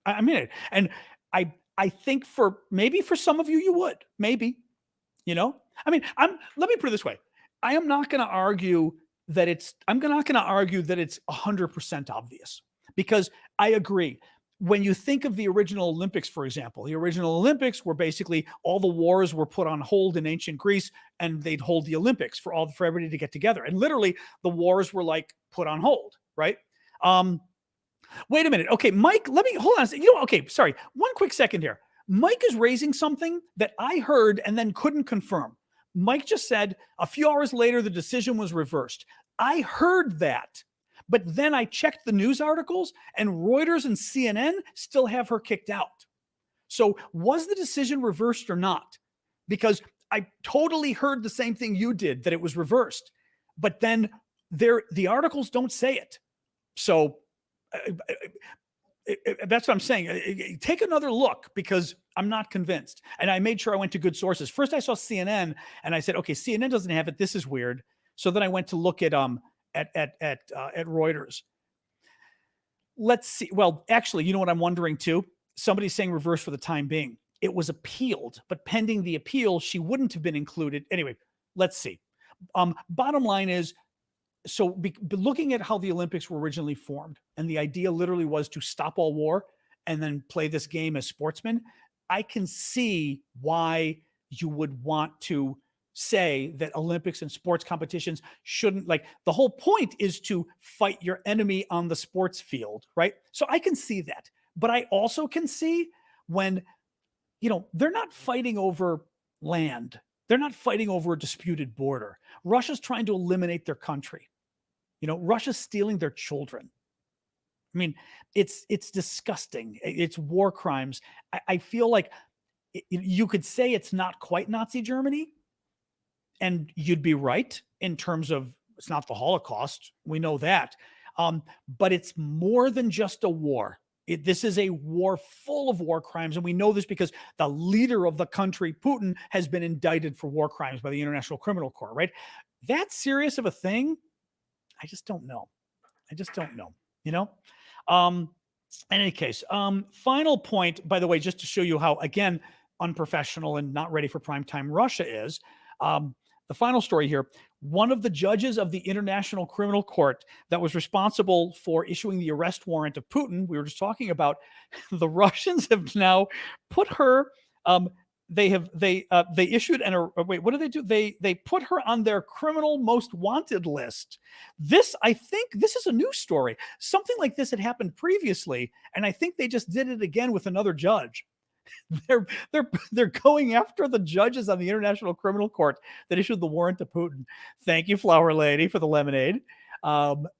I mean it. And I think maybe for some of you, you would. Maybe. Let me put it this way. I'm not going to argue that it's 100% obvious, because I agree. When you think of the original Olympics, for example, the original Olympics were basically all the wars were put on hold in ancient Greece, and they'd hold the Olympics for everybody to get together. And literally the wars were like put on hold, right? Wait a minute. Okay, Mike, let me hold on. Okay, sorry. One quick second here. Mike is raising something that I heard and then couldn't confirm. Mike just said a few hours later, the decision was reversed. I heard that. But then I checked the news articles, and Reuters and CNN still have her kicked out. So was the decision reversed or not? Because I totally heard the same thing you did, that it was reversed. But then the articles don't say it. So that's what I'm saying. Take another look, because I'm not convinced. And I made sure I went to good sources. First, I saw CNN, and I said, okay, CNN doesn't have it. This is weird. So then I went to look at Reuters. Let's see. Well, actually, you know what I'm wondering too? Somebody's saying reverse for the time being. It was appealed, but pending the appeal, she wouldn't have been included. Anyway, let's see. Bottom line is, so looking at how the Olympics were originally formed, and the idea literally was to stop all war and then play this game as sportsmen, I can see why you would want to say that Olympics and sports competitions shouldn't, like, the whole point is to fight your enemy on the sports field, right? So I can see that. But I also can see when, they're not fighting over land. They're not fighting over a disputed border. Russia's trying to eliminate their country. Russia's stealing their children. I mean, it's disgusting. It's war crimes. I feel like you could say it's not quite Nazi Germany, and you'd be right in terms of it's not the Holocaust. We know that. But it's more than just a war. This is a war full of war crimes. And we know this because the leader of the country, Putin, has been indicted for war crimes by the International Criminal Court, right? That serious of a thing? I just don't know. In any case, final point, by the way, just to show you how, again, unprofessional and not ready for primetime Russia is, the final story here, one of the judges of the International Criminal Court that was responsible for issuing the arrest warrant of Putin, we were just talking about, the Russians have now put her, they issued what do they do? They put her on their criminal most wanted list. I think this is a news story. Something like this had happened previously, and I think they just did it again with another judge. They're going after the judges on the International Criminal Court that issued the warrant to Putin. Thank you, Flower Lady, for the lemonade.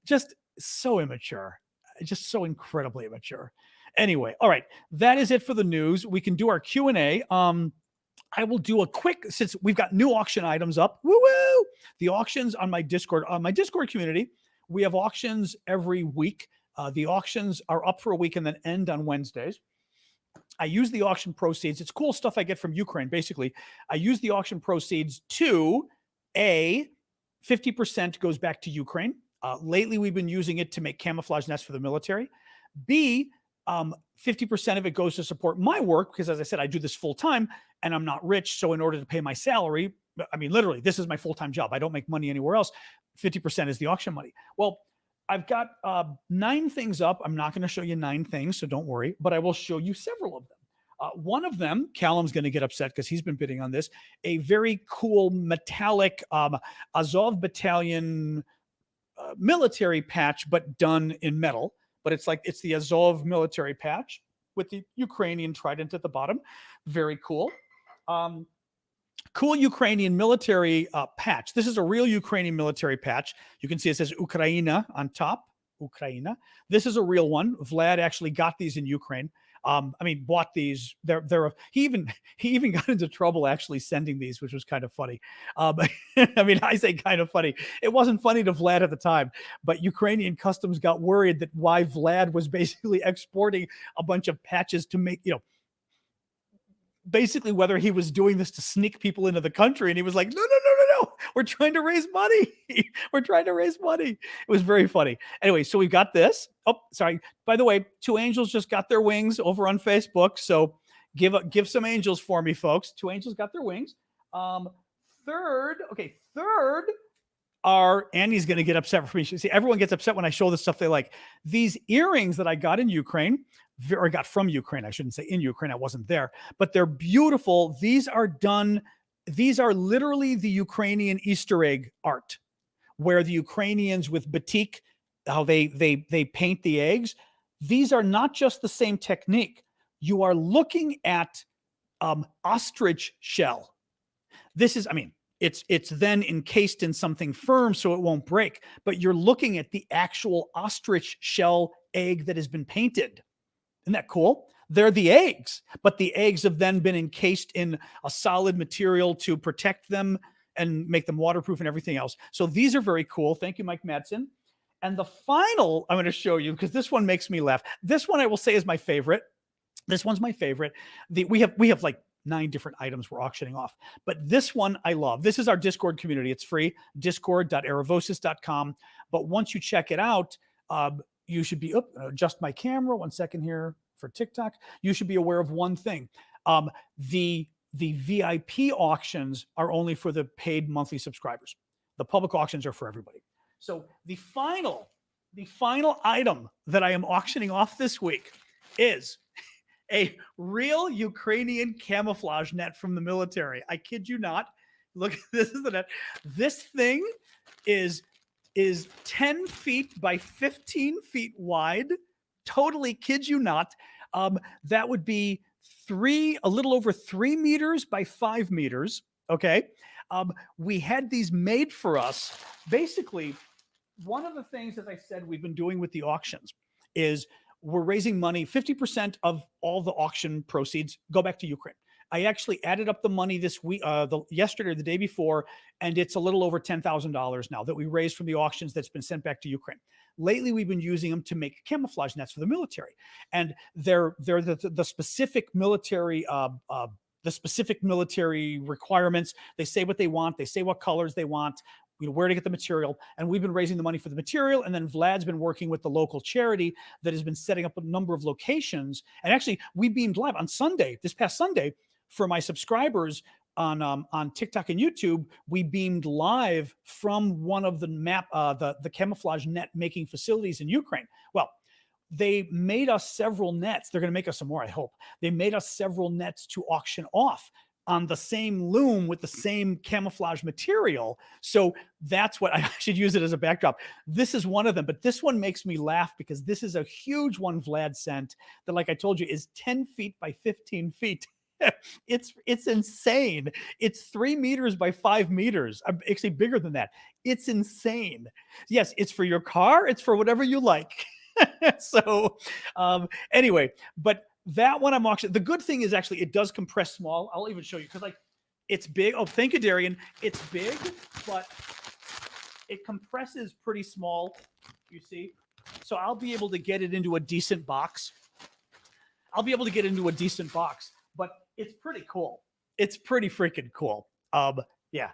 Just so immature, just so incredibly immature. Anyway, all right, that is it for the news. We can do our Q&A. I will do a quick, since we've got new auction items up. Woo-woo! The auctions on my Discord community. We have auctions every week. The auctions are up for a week and then end on Wednesdays. I use the auction proceeds. It's cool stuff I get from Ukraine. Basically, I use the auction proceeds to 50% goes back to Ukraine. Lately, we've been using it to make camouflage nests for the military. B, 50% of it goes to support my work, because as I said, I do this full time and I'm not rich. So in order to pay my salary, I mean, literally, this is my full-time job. I don't make money anywhere else. 50% is the auction money. Well, I've got 9 things up. I'm not going to show you 9 things, so don't worry, but I will show you several of them. One of them, Callum's going to get upset because he's been bidding on this, a very cool metallic Azov Battalion military patch, but done in metal. But it's the Azov military patch. with the Ukrainian trident at the bottom. Very cool. Cool Ukrainian military patch. This is a real Ukrainian military patch. You can see it says Ukraina on top. Ukraina. This is a real one. Vlad actually got these in Ukraine. Bought these. He even got into trouble actually sending these, which was kind of funny. I say kind of funny. It wasn't funny to Vlad at the time, but Ukrainian customs got worried that why Vlad was basically exporting a bunch of patches to make, basically whether he was doing this to sneak people into the country. And he was like, no. We're trying to raise money. We're trying to raise money. It was very funny. Anyway, so we've got this. Oh, sorry. By the way, 2 angels just got their wings over on Facebook. So give some angels for me, folks. 2 angels got their wings. Third are, Annie's going to get upset for me. See, everyone gets upset when I show the stuff they like. These earrings that I got in Ukraine, or got from Ukraine, I shouldn't say in Ukraine, I wasn't there, but they're beautiful. These are literally the Ukrainian Easter egg art, where the Ukrainians with batik, how they paint the eggs. These are not just the same technique. You are looking at ostrich shell. This is, it's then encased in something firm so it won't break, but you're looking at the actual ostrich shell egg that has been painted. Isn't that cool? They're the eggs, but the eggs have then been encased in a solid material to protect them and make them waterproof and everything else. So these are very cool. Thank you, Mike Madsen. And the final I'm going to show you, because this one makes me laugh. This one I will say is my favorite. This one's my favorite. We have like 9 different items we're auctioning off, but this one I love. This is our Discord community. It's free, discord.aravosis.com. But once you check it out, you should be, adjust my camera 1 second here for TikTok. You should be aware of one thing. The VIP auctions are only for the paid monthly subscribers. The public auctions are for everybody. So the final item that I am auctioning off this week is a real Ukrainian camouflage net from the military. I kid you not. Look, this is the net. This thing is 10 feet by 15 feet wide. Totally kid you not. That would be a little over 3 meters by 5 meters. Okay. We had these made for us. Basically, one of the things, as I said, we've been doing with the auctions is we're raising money. 50% of all the auction proceeds go back to Ukraine. I actually added up the money this week, yesterday or the day before, and it's a little over $10,000 now that we raised from the auctions that's been sent back to Ukraine. Lately, we've been using them to make camouflage nets for the military, and they're the specific military requirements. They say what they want. They say what colors they want. Where to get the material. And we've been raising the money for the material. And then Vlad's been working with the local charity that has been setting up a number of locations. And actually, we beamed live on Sunday, this past Sunday, for my subscribers on TikTok and YouTube. We beamed live from one of the camouflage net making facilities in Ukraine. Well, they made us several nets. They're going to make us some more, I hope. They made us several nets to auction off on the same loom with the same camouflage material. So that's what I should use it as a backdrop. This is one of them, but this one makes me laugh because this is a huge one Vlad sent that, like I told you, is 10 feet by 15 feet. It's insane. It's 3 meters by 5 meters. Actually bigger than that. It's insane. Yes, it's for your car. It's for whatever you like. So anyway, but that one I'm auctioning. The good thing is actually it does compress small. I'll even show you because it's big. Oh, thank you, Darian. It's big, but it compresses pretty small. You see, so I'll be able to get it into a decent box. But it's pretty cool. It's pretty freaking cool. Yeah.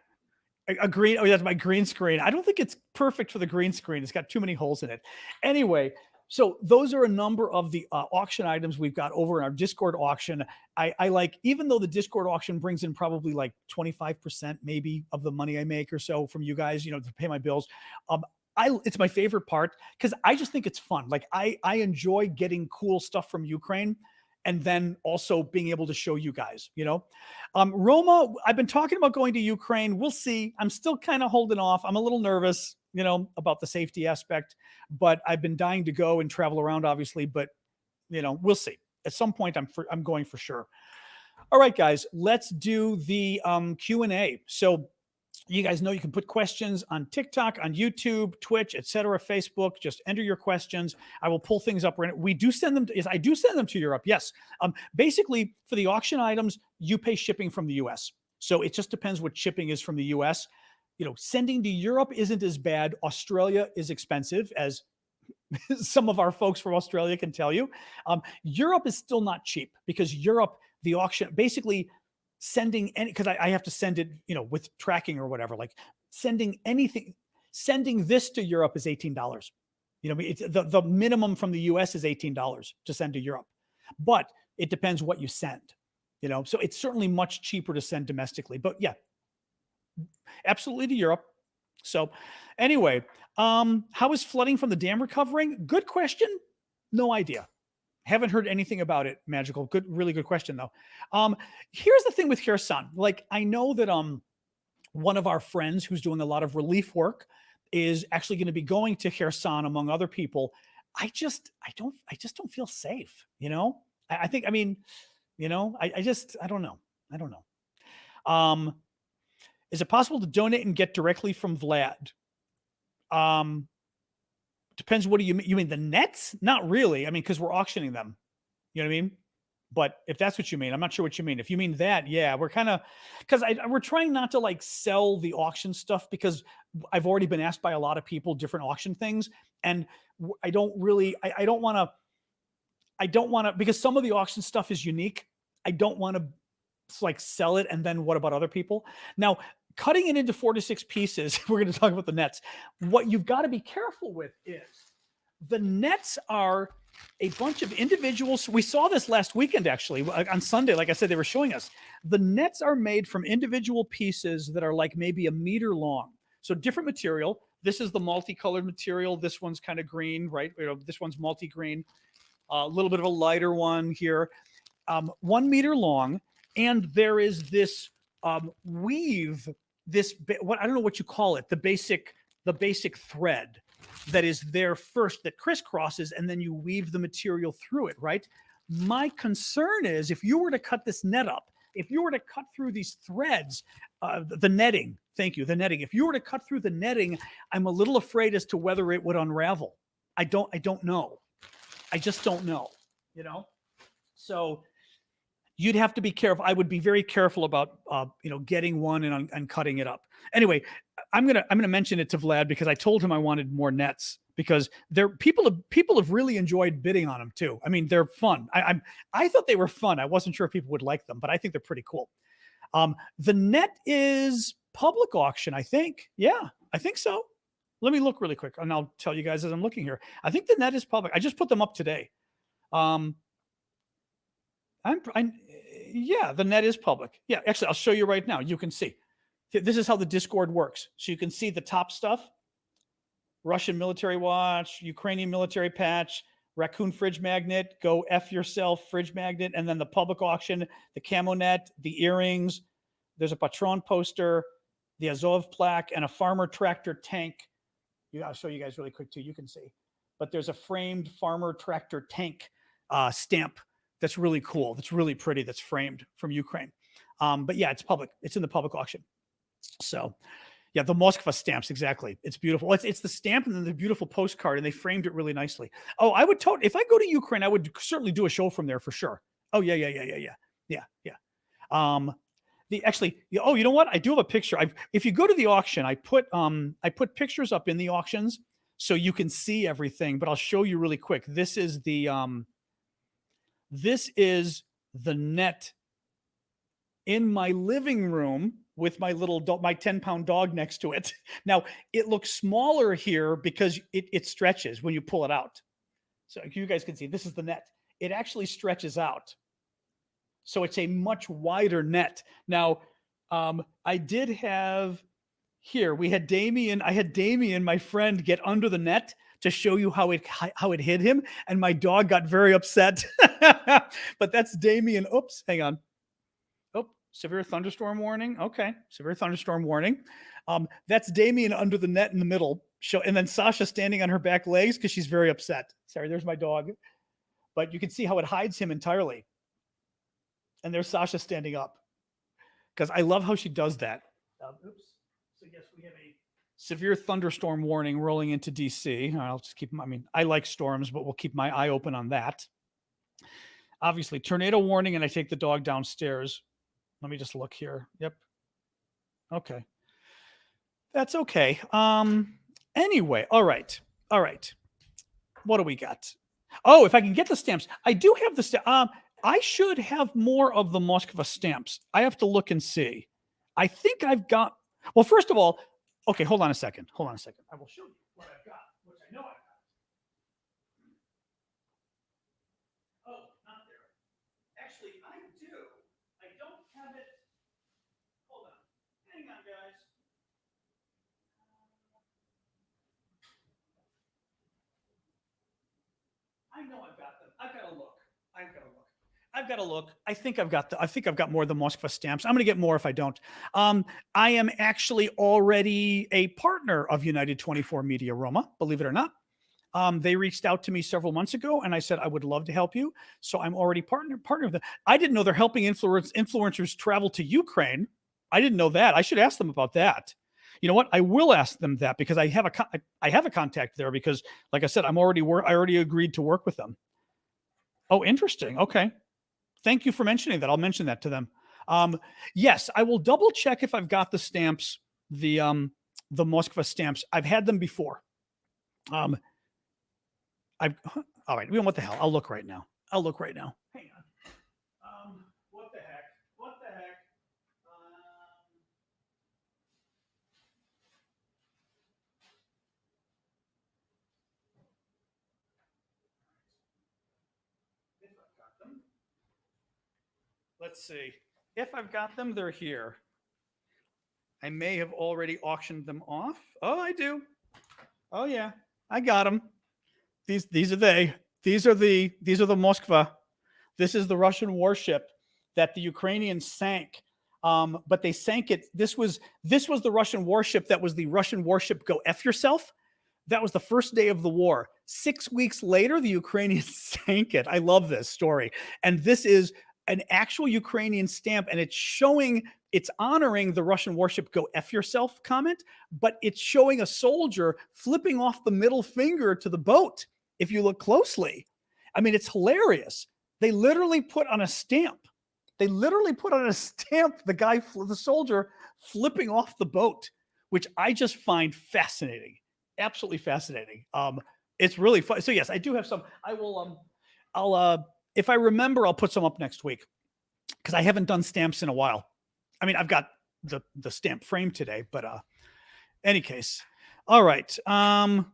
A green. Oh, that's my green screen. I don't think it's perfect for the green screen. It's got too many holes in it. Anyway. So those are a number of the auction items we've got over in our Discord auction. I like, even though the Discord auction brings in probably like 25% maybe of the money I make or so from you guys, to pay my bills. It's my favorite part because I just think it's fun. Like I enjoy getting cool stuff from Ukraine and then also being able to show you guys, Roma, I've been talking about going to Ukraine. We'll see. I'm still kind of holding off. I'm a little nervous, about the safety aspect, but I've been dying to go and travel around, obviously, but we'll see. at some point I'm going for sure. All right, guys, let's do the Q&A. So you guys know you can put questions on TikTok, on YouTube, Twitch, etc., Facebook. Just enter your questions. I will pull things up. We do send them. Yes, I do send them to Europe. Yes. Basically, for the auction items, you pay shipping from the U.S. So it just depends what shipping is from the U.S. Sending to Europe isn't as bad. Australia is expensive, as some of our folks from Australia can tell you. Europe is still not cheap because Europe, the auction, basically sending any, because I have to send it, with tracking or whatever, like sending this to Europe is $18. It's the minimum from the US is $18 to send to Europe, but it depends what you send, so it's certainly much cheaper to send domestically, but yeah, absolutely to Europe. So anyway, how is flooding from the dam recovering? Good question. No idea. Haven't heard anything about it. Magical. Good, really good question though. Here's the thing with Kherson. Like, I know that one of our friends who's doing a lot of relief work is actually going to be going to Kherson among other people. I just don't feel safe. I think, I don't know. Is it possible to donate and get directly from Vlad? Depends. What do you mean? You mean the nets? Not really. Because we're auctioning them. You know what I mean? But if that's what you mean, I'm not sure what you mean. If you mean that, yeah, we're kind of, because we're trying not to like sell the auction stuff, because I've already been asked by a lot of people different auction things, and I don't want to, because some of the auction stuff is unique. I don't want to like sell it, and then what about other people? Now, cutting it into 4 to 6 pieces, we're going to talk about the nets. What you've got to be careful with is the nets are a bunch of individuals. We saw this last weekend, actually, on Sunday. Like I said, they were showing us. The nets are made from individual pieces that are like maybe a meter long. So different material. This is the multicolored material. This one's kind of green, right? This one's multi-green. A little bit of a lighter one here. 1 meter long. And there is this weave, what, I don't know what you call it, the basic thread that is there first that crisscrosses, and then you weave the material through it, right? My concern is, if you were to cut this net up, if you were to cut through these threads, the netting, thank you, the netting, if you were to cut through the netting, I'm a little afraid as to whether it would unravel. I don't know. I just don't know, So you'd have to be careful. I would be very careful about, getting one and cutting it up. Anyway, I'm gonna mention it to Vlad, because I told him I wanted more nets, because people have really enjoyed bidding on them too. They're fun. I thought they were fun. I wasn't sure if people would like them, but I think they're pretty cool. The net is public auction, I think. Yeah, I think so. Let me look really quick, and I'll tell you guys as I'm looking here. I think the net is public. I just put them up today. Yeah, the net is public. Yeah, actually, I'll show you right now. You can see. This is how the Discord works. So you can see the top stuff: Russian military watch, Ukrainian military patch, raccoon fridge magnet, go F yourself fridge magnet, and then the public auction, the camo net, the earrings. There's a Patron poster, the Azov plaque, and a farmer tractor tank. I'll show you guys really quick too. You can see. But there's a framed farmer tractor tank stamp. That's really cool. That's really pretty. That's framed from Ukraine. But yeah, it's public. It's in the public auction. So yeah, the Moskva stamps. Exactly. It's beautiful. It's the stamp and then the beautiful postcard, and they framed it really nicely. Oh, I would if I go to Ukraine, I would certainly do a show from there for sure. Oh yeah. Oh, you know what? I do have a picture. If you go to the auction, I put pictures up in the auctions so you can see everything, but I'll show you really quick. This is the net in my living room with my little my 10-pound dog next to it. Now, it looks smaller here because it stretches when you pull it out. So you guys can see, this is the net. It actually stretches out. So it's a much wider net. Now, I did have here, I had Damien, my friend, get under the net to show you how it hit him, and my dog got very upset. But that's Damien. Oops, hang on. Oh, severe thunderstorm warning. Okay, severe thunderstorm warning. That's Damien under the net in the middle. And then Sasha standing on her back legs because she's very upset. Sorry, there's my dog. but you can see how it hides him entirely. And there's Sasha standing up because I love how she does that. Oops. So yes, we have a severe thunderstorm warning rolling into DC. I'll just keep, I like storms, but we'll keep my eye open on that. Obviously, tornado warning, and I take the dog downstairs. Let me just look here. Yep. Okay. That's okay. Anyway, all right. What do we got? Oh, if I can get the stamps. I do have the stamps. I should have more of the Moskva stamps. I have to look and see. I think I've got, well, first of all, okay, hold on a second. I will show you what I've got, which I know I've got. Oh, not there. Actually, I do. I don't have it. Hold on. Hang on, guys. I know I've got them. I've got to look. I think I've got more of the Moskva stamps. I'm going to get more if I don't. I am actually already a partner of United 24 Media Roma, believe it or not. They reached out to me several months ago, and I said I would love to help you. So I'm already partner with them. I didn't know they're helping influencers travel to Ukraine. I didn't know that. I should ask them about that. You know what? I will ask them that because I have a contact there because, like I said, I already agreed to work with them. Oh, interesting. Okay. Thank you for mentioning that. I'll mention that to them. Yes, I will double check if I've got the stamps, the Moskva stamps. I've had them before. All right. What the hell? I'll look right now. Hang on. What the heck? If I've got them. Let's see. If I've got them, they're here. I may have already auctioned them off. Oh, I do. Oh yeah, I got them. These are they. These are the Moskva. This is the Russian warship that the Ukrainians sank. But they sank it. This was the Russian warship that was the Russian warship Go F Yourself. That was the first day of the war. 6 weeks later, the Ukrainians sank it. I love this story. And this is an actual Ukrainian stamp, and it's honoring the Russian warship Go F Yourself comment, but it's showing a soldier flipping off the middle finger to the boat. If you look closely, I mean, it's hilarious. They literally put on a stamp. The soldier flipping off the boat, which I just find fascinating. Absolutely fascinating. It's really fun. So yes, I do have some. If I remember, I'll put some up next week because I haven't done stamps in a while. I mean, I've got the stamp frame today, but any case. All right.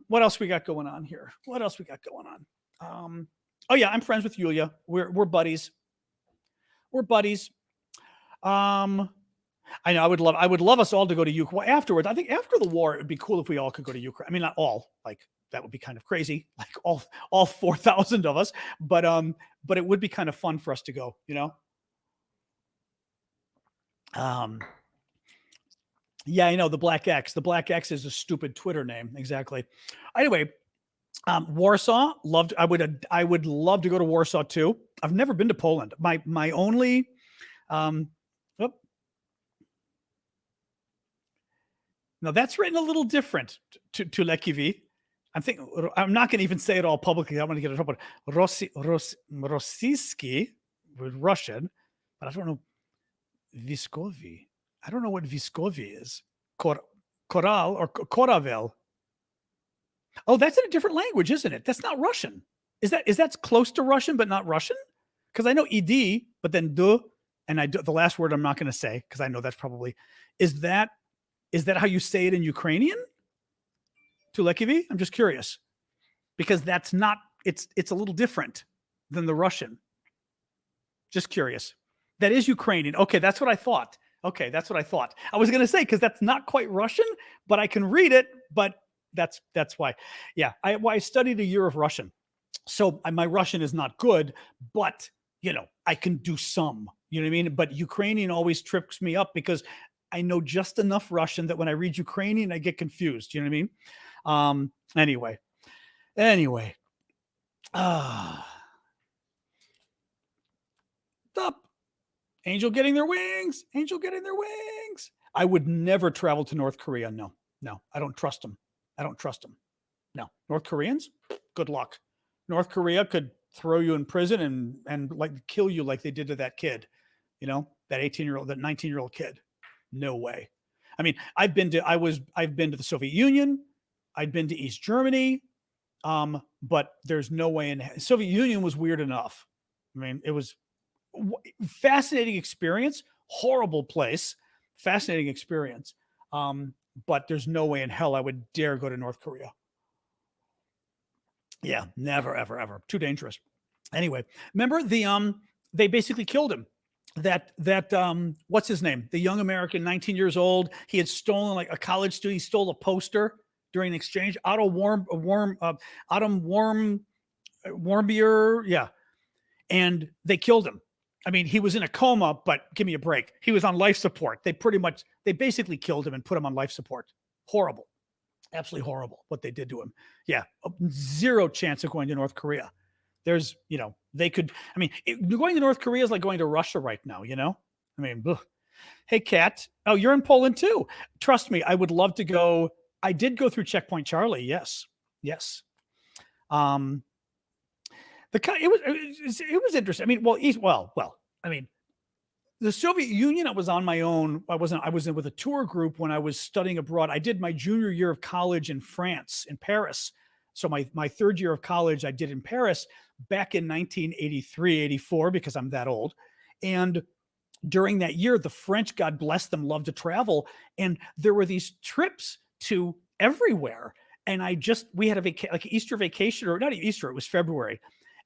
What else we got going on here? Oh yeah, I'm friends with Yulia. We're buddies. I know I would love us all to go to Ukraine. Well, afterwards, I think after the war, it would be cool if we all could go to Ukraine. I mean, not all, like that would be kind of crazy, like all 4,000 of us, but it would be kind of fun for us to go, you know? Yeah, I know the Black X. The Black X is a stupid Twitter name. Exactly. Anyway, Warsaw, I would love to go to Warsaw too. I've never been to Poland. My only, now that's written a little different to Lekivi. I'm not going to even say it all publicly. I'm going to get in trouble. Rossiyski with Russian, but I don't know. Viskovi. I don't know what Viskovi is. Koral or Koravel. Oh, that's in a different language, isn't it? That's not Russian. Is that close to Russian, but not Russian? Because I know ed, but then du, and the last word I'm not going to say because I know that's probably is that how you say it in Ukrainian? Tulekivi? I'm just curious because that's not. It's a little different than the Russian. Just curious. That is Ukrainian. Okay, that's what I thought. I was going to say because that's not quite Russian, but I can read it. But that's why. Yeah, I studied a year of Russian, so my Russian is not good, but I can do some. You know what I mean? But Ukrainian always trips me up because I know just enough Russian that when I read Ukrainian, I get confused. You know what I mean? Anyway. Angel getting their wings. Angel getting their wings. I would never travel to North Korea. No, I don't trust them. I don't trust them. No, North Koreans, good luck. North Korea could throw you in prison and like kill you like they did to that kid, that 18-year-old, that 19-year-old kid. No way. I mean, I've been to the Soviet Union. I'd been to East Germany. But there's no way in Soviet Union was weird enough. I mean, it was fascinating experience, horrible place, fascinating experience. But there's no way in hell I would dare go to North Korea. Yeah, never, ever, ever. Too dangerous. Anyway, remember they basically killed him. That what's his name? The young American, 19 years old. He had stolen, like a college student. He stole a poster during an exchange. Otto Warmbier. Yeah. And they killed him. I mean, he was in a coma, but give me a break. He was on life support. They basically killed him and put him on life support. Horrible. Absolutely horrible what they did to him. Yeah. Zero chance of going to North Korea. There's, they could, I mean, going to North Korea is like going to Russia right now, I mean, ugh. Hey, Kat. Oh, you're in Poland too. Trust me, I would love to go. I did go through Checkpoint Charlie. Yes. It was interesting. I mean, I mean, the Soviet Union, I was on my own. I was in with a tour group when I was studying abroad. I did my junior year of college in France, in Paris. So my third year of college, I did in Paris back in 1983, 84, because I'm that old. And during that year, the French, God bless them, loved to travel. And there were these trips to everywhere. And we had like an Easter vacation, or not Easter, it was February.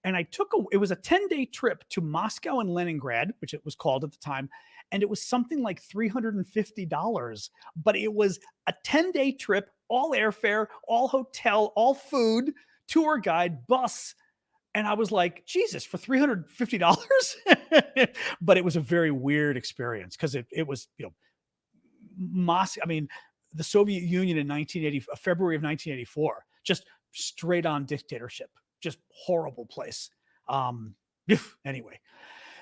And it was a 10-day trip to Moscow and Leningrad, which it was called at the time. And it was something like $350, but it was a 10-day trip, all airfare, all hotel, all food, tour guide, bus. And I was like, Jesus, for $350? But it was a very weird experience because it was, Moscow. I mean, the Soviet Union in February of 1984, just straight on dictatorship. Just horrible place. Anyway,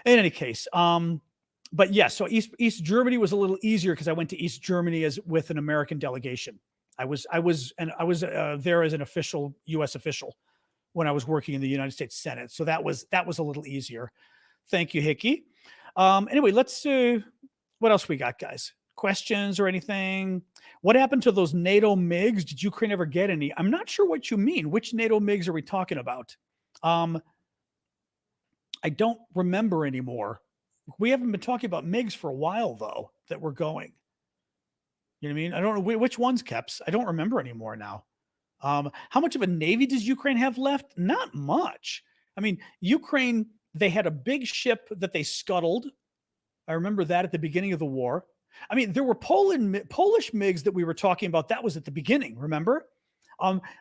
in any case, but yeah, so East Germany was a little easier because I went to East Germany with an American delegation. I was there as an official, U.S. official when I was working in the United States Senate. So that was a little easier. Thank you, Hickey. Anyway, let's see what else we got, guys. Questions or anything? What happened to those NATO MiGs? Did Ukraine ever get any? I'm not sure what you mean. Which NATO MiGs are we talking about? I don't remember anymore. We haven't been talking about MiGs for a while, though, that we're going. You know what I mean? I don't know which ones, Keps. I don't remember anymore now. How much of a Navy does Ukraine have left? Not much. I mean, Ukraine, they had a big ship that they scuttled. I remember that at the beginning of the war. I mean, there were Polish MiGs that we were talking about. That was at the beginning, remember?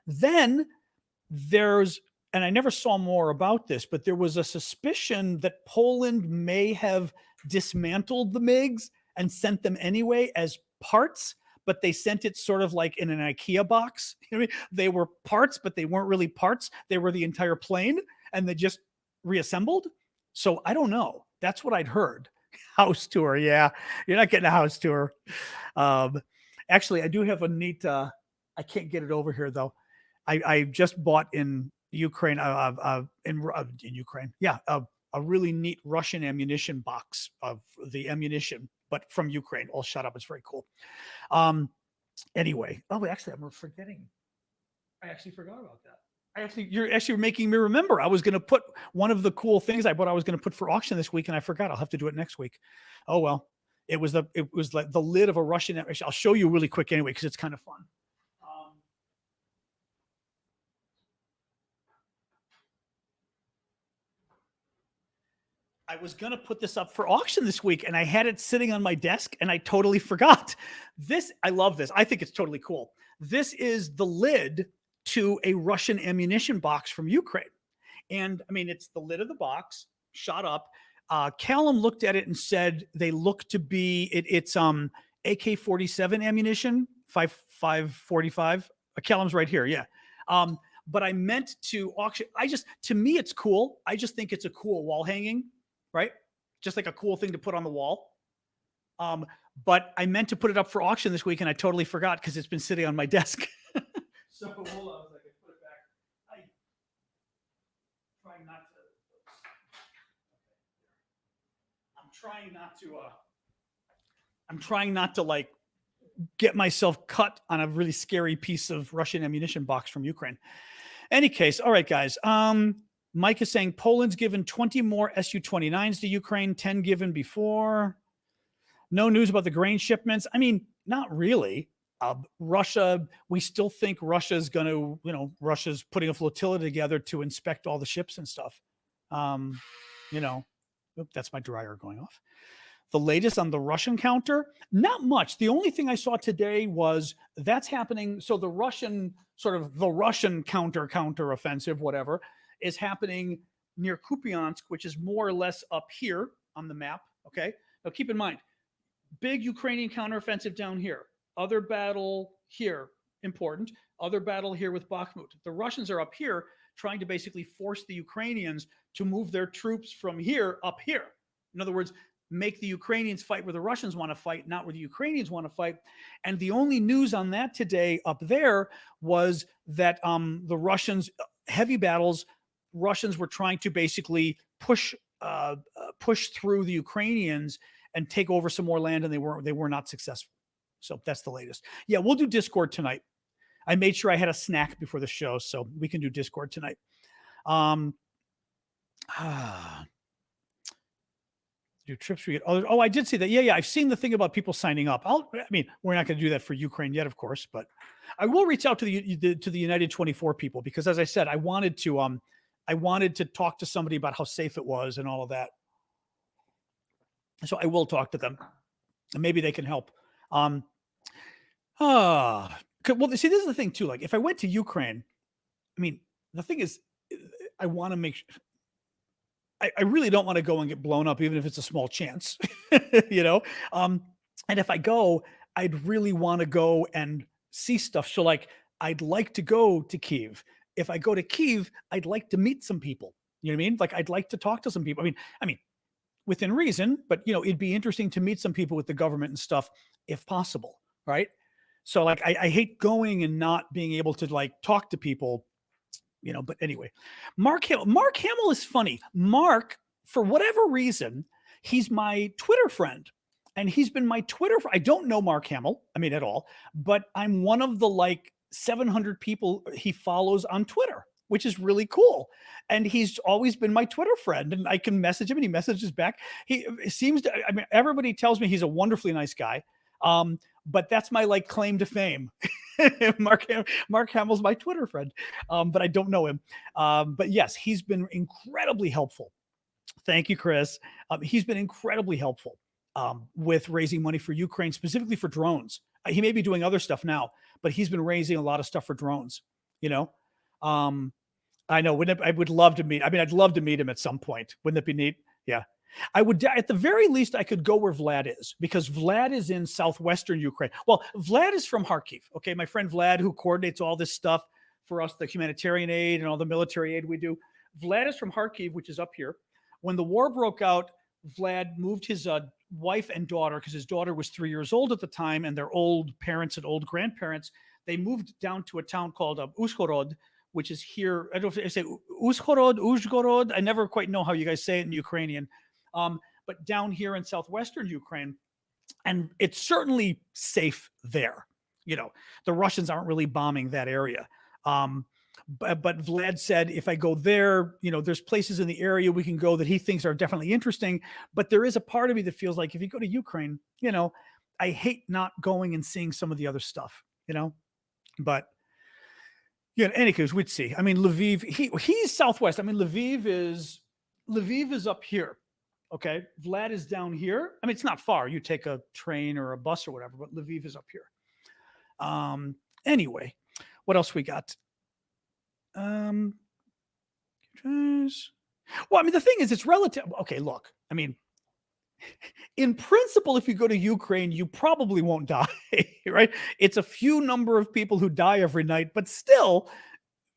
Then there's, and I never saw more about this, but there was a suspicion that Poland may have dismantled the MiGs and sent them anyway as parts, but they sent it sort of like in an IKEA box. You know what I mean? They were parts, but they weren't really parts. They were the entire plane, and they just reassembled. So I don't know. That's what I'd heard. House tour. Yeah. You're not getting a house tour. Actually, I do have a neat, I can't get it over here though. I just bought in Ukraine, in Ukraine. Yeah. A really neat Russian ammunition box of the ammunition, but from Ukraine. I'll shut up. It's very cool. Anyway. Oh, actually, I'm forgetting. I actually forgot about that. You're actually making me remember. I was going to put one of the cool things I bought. I was going to put for auction this week, and I forgot. I'll have to do it next week. Oh well, it was like the lid of a Russian. I'll show you really quick anyway because it's kind of fun. I was going to put this up for auction this week, and I had it sitting on my desk, and I totally forgot. I love this. I think it's totally cool. This is the lid to a Russian ammunition box from Ukraine. And I mean, it's the lid of the box shot up. Callum looked at it and said they look to be it's AK-47 ammunition, 5.45. Callum's right here. Yeah. But I meant to auction. To me, it's cool. I just think it's a cool wall hanging, right? just like a cool thing to put on the wall. But I meant to put it up for auction this week, and I totally forgot because it's been sitting on my desk. So hold on a second, put it back. I'm trying not to like get myself cut on a really scary piece of Russian ammunition box from Ukraine. Any case, all right, guys. Mike is saying Poland's given 20 more Su-29s to Ukraine, 10 given before. No news about the grain shipments. I mean, not really. Russia, we still think Russia's going to, Russia's putting a flotilla together to inspect all the ships and stuff. That's my dryer going off. The latest on the Russian counter, not much. The only thing I saw today was that's happening. So the Russian counter offensive, whatever, is happening near Kupiansk, which is more or less up here on the map. Okay. Now keep in mind, big Ukrainian counteroffensive down here, other battle here, important, other battle here with Bakhmut. The Russians are up here trying to basically force the Ukrainians to move their troops from here up here. In other words, make the Ukrainians fight where the Russians want to fight, not where the Ukrainians want to fight. And the only news on that today up there was that the Russians, heavy battles, Russians were trying to basically push through the Ukrainians and take over some more land, and they were not successful. So that's the latest. Yeah, we'll do Discord tonight. I made sure I had a snack before the show, so we can do Discord tonight. Do trips we get others. Oh, I did see that. Yeah. I've seen the thing about people signing up. We're not going to do that for Ukraine yet, of course, but I will reach out to the United 24 people because, as I said, I wanted to talk to somebody about how safe it was and all of that. So I will talk to them, and maybe they can help. Well, see, this is the thing too. Like, if I went to Ukraine, I mean, the thing is, I want to make sure. I really don't want to go and get blown up, even if it's a small chance, And if I go, I'd really want to go and see stuff. So, like, I'd like to go to Kyiv. If I go to Kyiv, I'd like to meet some people. You know what I mean? Like, I'd like to talk to some people. I mean, within reason, but it'd be interesting to meet some people with the government and stuff, if possible, right? So, like, I hate going and not being able to like talk to people. But anyway, Mark Hamill is funny. Mark, for whatever reason, he's my Twitter friend, and he's been my Twitter. I don't know Mark Hamill, at all, but I'm one of the like 700 people he follows on Twitter, which is really cool. And he's always been my Twitter friend, and I can message him and he messages back. He seems to, everybody tells me he's a wonderfully nice guy. But that's my like claim to fame. Mark Hamill's my Twitter friend, but I don't know him. But yes, he's been incredibly helpful. Thank you, Chris. He's been incredibly helpful with raising money for Ukraine, specifically for drones. He may be doing other stuff now, but he's been raising a lot of stuff for drones. I know. I would love to meet. I'd love to meet him at some point. Wouldn't it be neat? Yeah. I would, at the very least, I could go where Vlad is, because Vlad is in southwestern Ukraine. Well, Vlad is from Kharkiv. Okay. My friend Vlad, who coordinates all this stuff for us, the humanitarian aid and all the military aid we do. Vlad is from Kharkiv, which is up here. When the war broke out, Vlad moved his wife and daughter, because his daughter was 3 years old at the time, and their old parents and old grandparents, they moved down to a town called Uzhhorod, which is here. I don't know if I say Uzhhorod. I never quite know how you guys say it in Ukrainian. But down here in southwestern Ukraine, and it's certainly safe there. The Russians aren't really bombing that area. But Vlad said, if I go there, there's places in the area we can go that he thinks are definitely interesting. But there is a part of me that feels like if you go to Ukraine, I hate not going and seeing some of the other stuff, But in any case, we'd see. Lviv, he's southwest. Lviv is up here. Okay. Vlad is down here. It's not far. You take a train or a bus or whatever, but Lviv is up here. Anyway, what else we got? Well, the thing is, it's relative. Okay, look, in principle, if you go to Ukraine, you probably won't die, right? It's a few number of people who die every night, but still,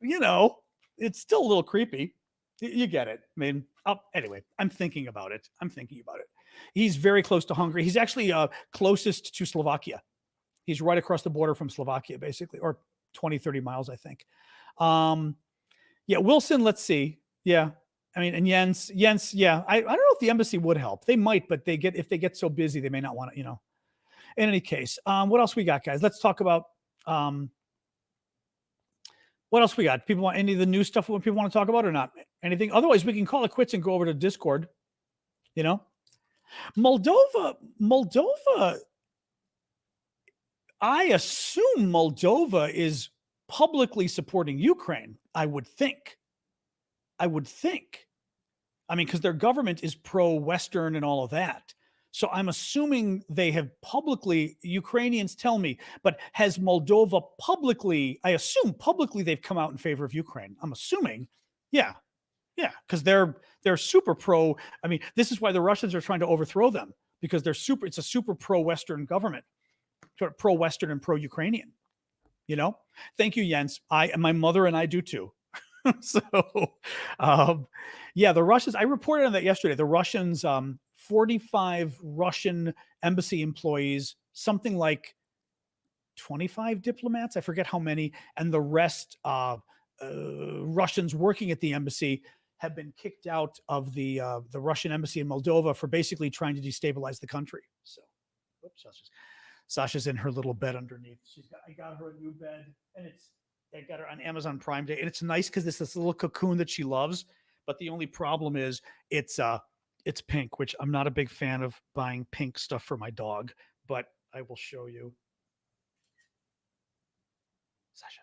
it's still a little creepy. You get it. Anyway, I'm thinking about it. He's very close to Hungary. He's actually closest to Slovakia. He's right across the border from Slovakia, basically, or 20, 30 miles, I think. Yeah, Wilson, let's see. Yeah. I mean, and Jens, yeah. I don't know if the embassy would help. They might, but if they get so busy, they may not want to, In any case, what else we got, guys? Let's talk about what else we got. People want any of the new stuff what people want to talk about or not? Anything? Otherwise, we can call it quits and go over to Discord. Moldova, I assume Moldova is publicly supporting Ukraine, I would think. I mean, because their government is pro-Western and all of that. So I'm assuming they have publicly, Ukrainians tell me, but has Moldova publicly, I assume publicly they've come out in favor of Ukraine. I'm assuming. Yeah, because they're super pro. I mean, this is why the Russians are trying to overthrow them, because it's a super pro-Western government, sort of pro-Western and pro-Ukrainian. Thank you, Jens. My mother and I do too. So, yeah, the Russians, I reported on that yesterday. The Russians, 45 Russian embassy employees, something like 25 diplomats, I forget how many, and the rest Russians working at the embassy have been kicked out of the Russian embassy in Moldova for basically trying to destabilize the country. So, oops, Sasha's in her little bed underneath. I got her a new bed, and I got her on Amazon Prime Day, and it's nice because it's this little cocoon that she loves. But the only problem is it's pink, which I'm not a big fan of buying pink stuff for my dog. But I will show you, Sasha.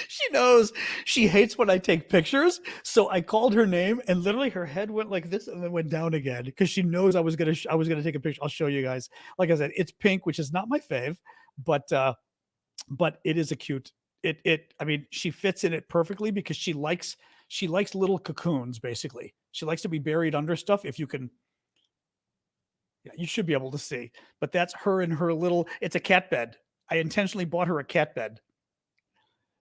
She knows she hates when I take pictures. So I called her name, and literally her head went like this and then went down again because she knows I was gonna take a picture. I'll show you guys. Like I said, it's pink, which is not my fave, but it is a cute. I mean, she fits in it perfectly because she likes little cocoons. Basically, she likes to be buried under stuff. If you can, yeah, you should be able to see. But that's her and her little. It's a cat bed. I intentionally bought her a cat bed.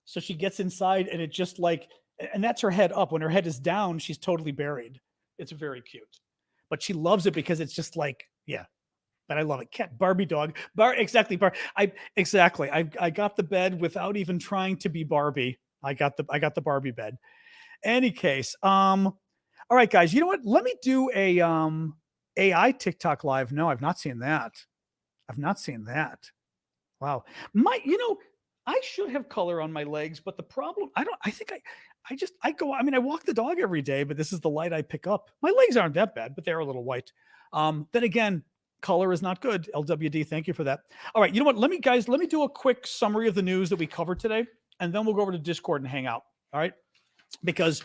So she gets inside and it just and that's her head up. When her head is down, she's totally buried. It's very cute, but she loves it because it's just yeah, but I love it. Cat, Barbie dog, exactly. I got the bed without even trying to be Barbie. I got the Barbie bed. Any case, all right, guys, you know what? Let me do a AI TikTok live. No, I've not seen that. Wow. I should have color on my legs, but the problem, I walk the dog every day, but this is the light I pick up. My legs aren't that bad, but they're a little white. Then again, color is not good. LWD, thank you for that. All right, you know what? Let me do a quick summary of the news that we covered today, and then we'll go over to Discord and hang out. All right? Because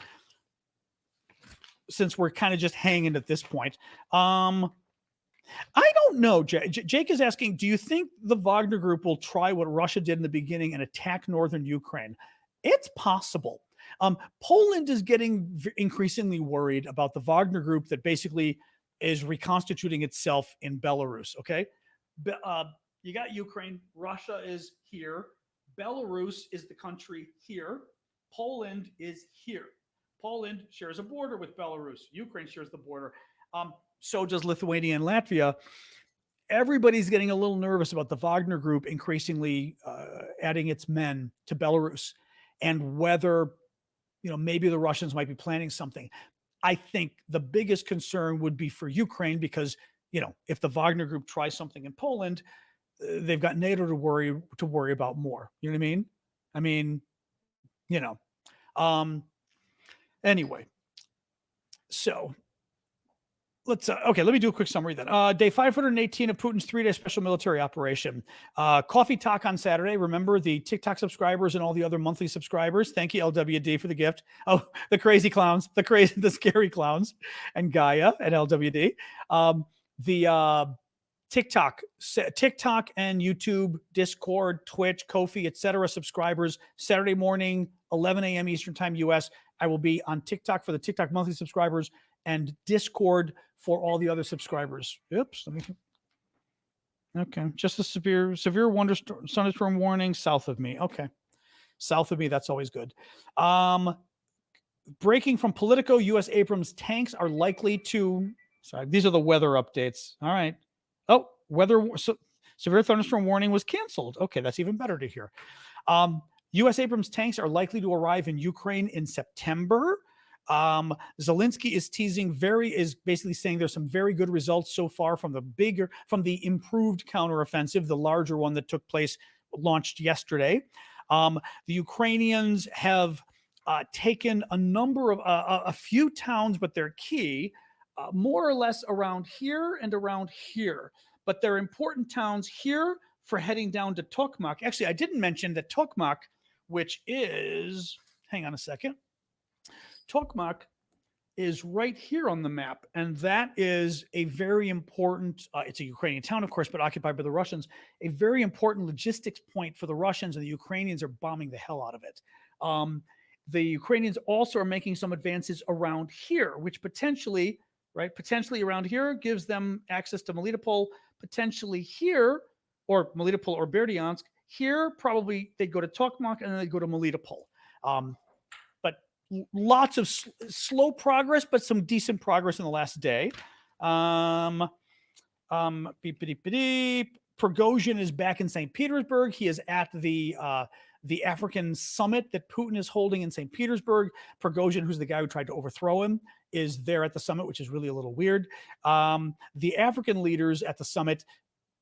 since we're kind of just hanging at this point, I don't know. Jake is asking, do you think the Wagner Group will try what Russia did in the beginning and attack northern Ukraine? It's possible. Poland is getting increasingly worried about the Wagner Group that basically is reconstituting itself in Belarus, okay? You got Ukraine. Russia is here. Belarus is the country here. Poland is here. Poland shares a border with Belarus. Ukraine shares the border. So does Lithuania and Latvia. Everybody's getting a little nervous about the Wagner Group increasingly adding its men to Belarus, and whether, maybe the Russians might be planning something. I think the biggest concern would be for Ukraine because, if the Wagner Group tries something in Poland, they've got NATO to worry about more. You know what I mean? Anyway, so let me do a quick summary then. Day 518 of Putin's 3-day special military operation. Coffee talk on Saturday. Remember the TikTok subscribers and all the other monthly subscribers. Thank you, LWD, for the gift. Oh, the crazy clowns, the scary clowns, and Gaia and LWD. The TikTok and YouTube, Discord, Twitch, Ko-fi, etc. subscribers. Saturday morning, 11 a.m. Eastern Time, US. I will be on TikTok for the TikTok monthly subscribers and Discord for all the other subscribers. Oops. Okay. Just a severe thunderstorm warning south of me. Okay. South of me. That's always good. breaking from Politico, U.S. Abrams tanks are likely to, sorry, these are the weather updates. All right. Oh, severe thunderstorm warning was canceled. Okay, that's even better to hear. U.S. Abrams tanks are likely to arrive in Ukraine in September. Zelensky is basically saying there's some very good results so far from the improved counteroffensive, the larger one that launched yesterday. The Ukrainians have taken a few towns, but they're key, more or less around here and around here. But they're important towns here for heading down to Tokmak. Actually, I didn't mention that Tokmak, which is, hang on a second, Tokmak is right here on the map. And that is a very important, it's a Ukrainian town, of course, but occupied by the Russians, a very important logistics point for the Russians, and the Ukrainians are bombing the hell out of it. The Ukrainians also are making some advances around here, which potentially around here gives them access to Melitopol, potentially here, or Melitopol or Berdyansk. Here, probably they go to Tokmak and then they go to Melitopol. But lots of slow progress, but some decent progress in the last day. Prigozhin is back in St. Petersburg. He is at the African summit that Putin is holding in St. Petersburg. Prigozhin, who's the guy who tried to overthrow him, is there at the summit, which is really a little weird. The African leaders at the summit,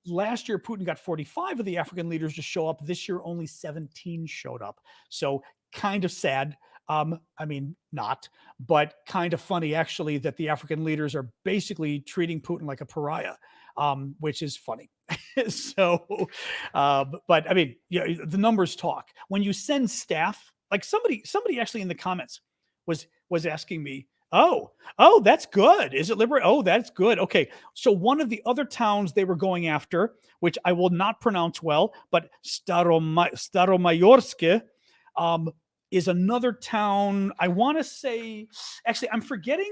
last year, Putin got 45 of the African leaders to show up. This year, only 17 showed up. So kind of sad. I mean, not, but kind of funny, actually, that the African leaders are basically treating Putin like a pariah, which is funny. So, but I mean, yeah, the numbers talk. When you send staff, like somebody actually in the comments was asking me, oh, that's good. Is it Liberate? Oh, that's good. Okay. So one of the other towns they were going after, which I will not pronounce well, but Staromayorsk, is another town. I want to say, actually, I'm forgetting.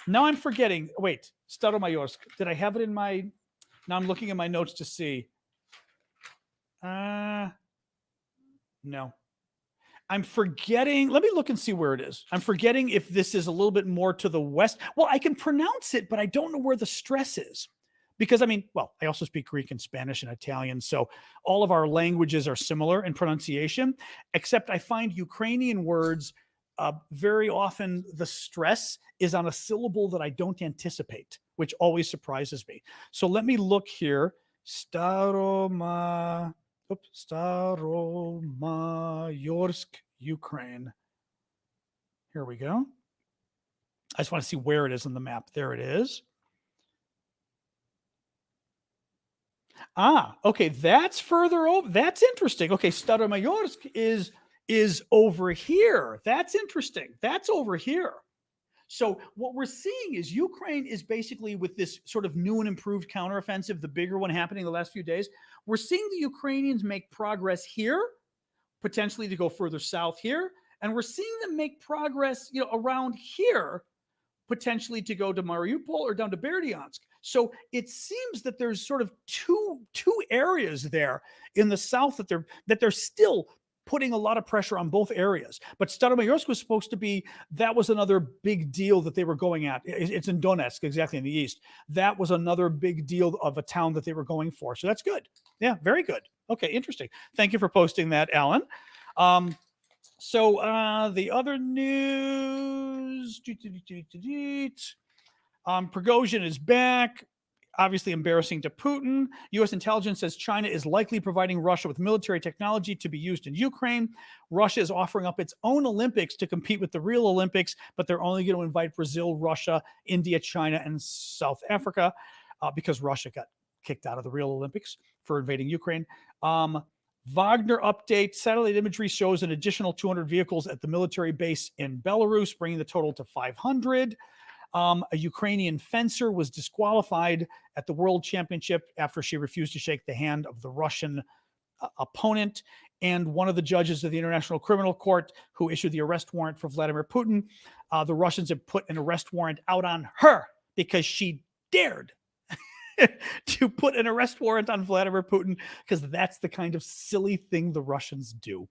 Wait, Staromayorsk. Did I have it in my, now I'm looking at my notes to see. No. I'm forgetting. Let me look and see where it is. I'm forgetting if this is a little bit more to the west. Well, I can pronounce it, but I don't know where the stress is. Because, I mean, well, I also speak Greek and Spanish and Italian, so all of our languages are similar in pronunciation, except I find Ukrainian words, very often the stress is on a syllable that I don't anticipate, which always surprises me. So let me look here. Staromayorsk, Ukraine. Here we go. I just want to see where it is on the map. There it is. Okay, that's further over. That's interesting. Okay, Staromayorsk is over here. That's interesting. That's over here. So what we're seeing is Ukraine is basically, with this sort of new and improved counteroffensive, the bigger one happening the last few days, we're seeing the Ukrainians make progress here, potentially to go further south here, and we're seeing them make progress, around here, potentially to go to Mariupol or down to Berdyansk. So it seems that there's sort of two areas there in the south that they're still putting a lot of pressure on both areas. But Staromayorsk was supposed to be, that was another big deal that they were going at. It's in Donetsk, exactly in the east. That was another big deal of a town that they were going for. So that's good. Yeah, very good. Okay, interesting. Thank you for posting that, Alan. So the other news, Prigozhin is back. Obviously embarrassing to Putin. U.S. intelligence says China is likely providing Russia with military technology to be used in Ukraine. Russia is offering up its own Olympics to compete with the real Olympics, but they're only going to invite Brazil, Russia, India, China, and South Africa because Russia got kicked out of the real Olympics for invading Ukraine. Wagner update. Satellite imagery shows an additional 200 vehicles at the military base in Belarus, bringing the total to 500. A Ukrainian fencer was disqualified at the World Championship after she refused to shake the hand of the Russian opponent. And one of the judges of the International Criminal Court who issued the arrest warrant for Vladimir Putin, the Russians have put an arrest warrant out on her because she dared to put an arrest warrant on Vladimir Putin, because that's the kind of silly thing the Russians do.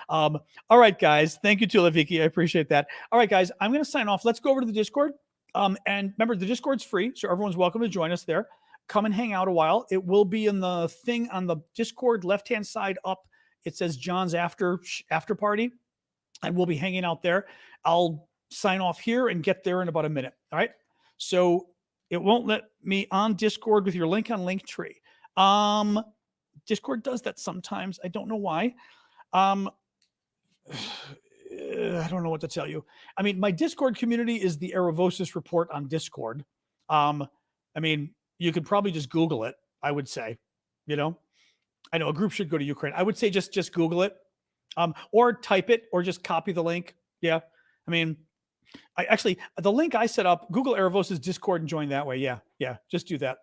All right, guys. Thank you, Tuleviki. I appreciate that. All right, guys. I'm going to sign off. Let's go over to the Discord. And remember, the Discord's free, so everyone's welcome to join us there. Come and hang out a while. It will be in the thing on the Discord left-hand side up. It says John's after party, and we'll be hanging out there. I'll sign off here and get there in about a minute. All right. So it won't let me on Discord with your link on Linktree. Discord does that sometimes. I don't know why. I don't know what to tell you. I mean, my Discord community is the Aravosis Report on Discord. I mean, you could probably just Google it, I would say. You know, I know a group should go to Ukraine. I would say just Google it, or type it, or just copy the link. Yeah. I mean, the link I set up, Google Aravosis Discord and join that way. Yeah. Just do that.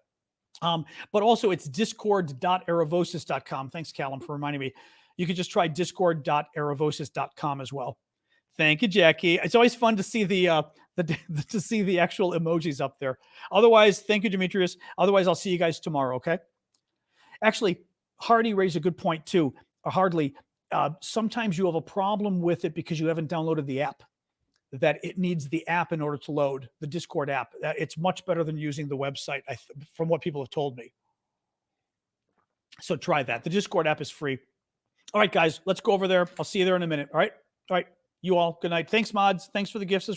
But also it's discord.aravosis.com. Thanks, Callum, for reminding me. You could just try discord.aravosis.com as well. Thank you, Jackie. It's always fun to see the actual emojis up there. Otherwise, thank you, Demetrius. Otherwise, I'll see you guys tomorrow. Okay. Actually, Hardy raised a good point too. Hardly. Sometimes you have a problem with it because you haven't downloaded the app. That it needs the app in order to load the Discord app. It's much better than using the website, from what people have told me. So try that. The Discord app is free. All right, guys, let's go over there. I'll see you there in a minute. All right. You all, good night. Thanks, mods. Thanks for the gifts as well.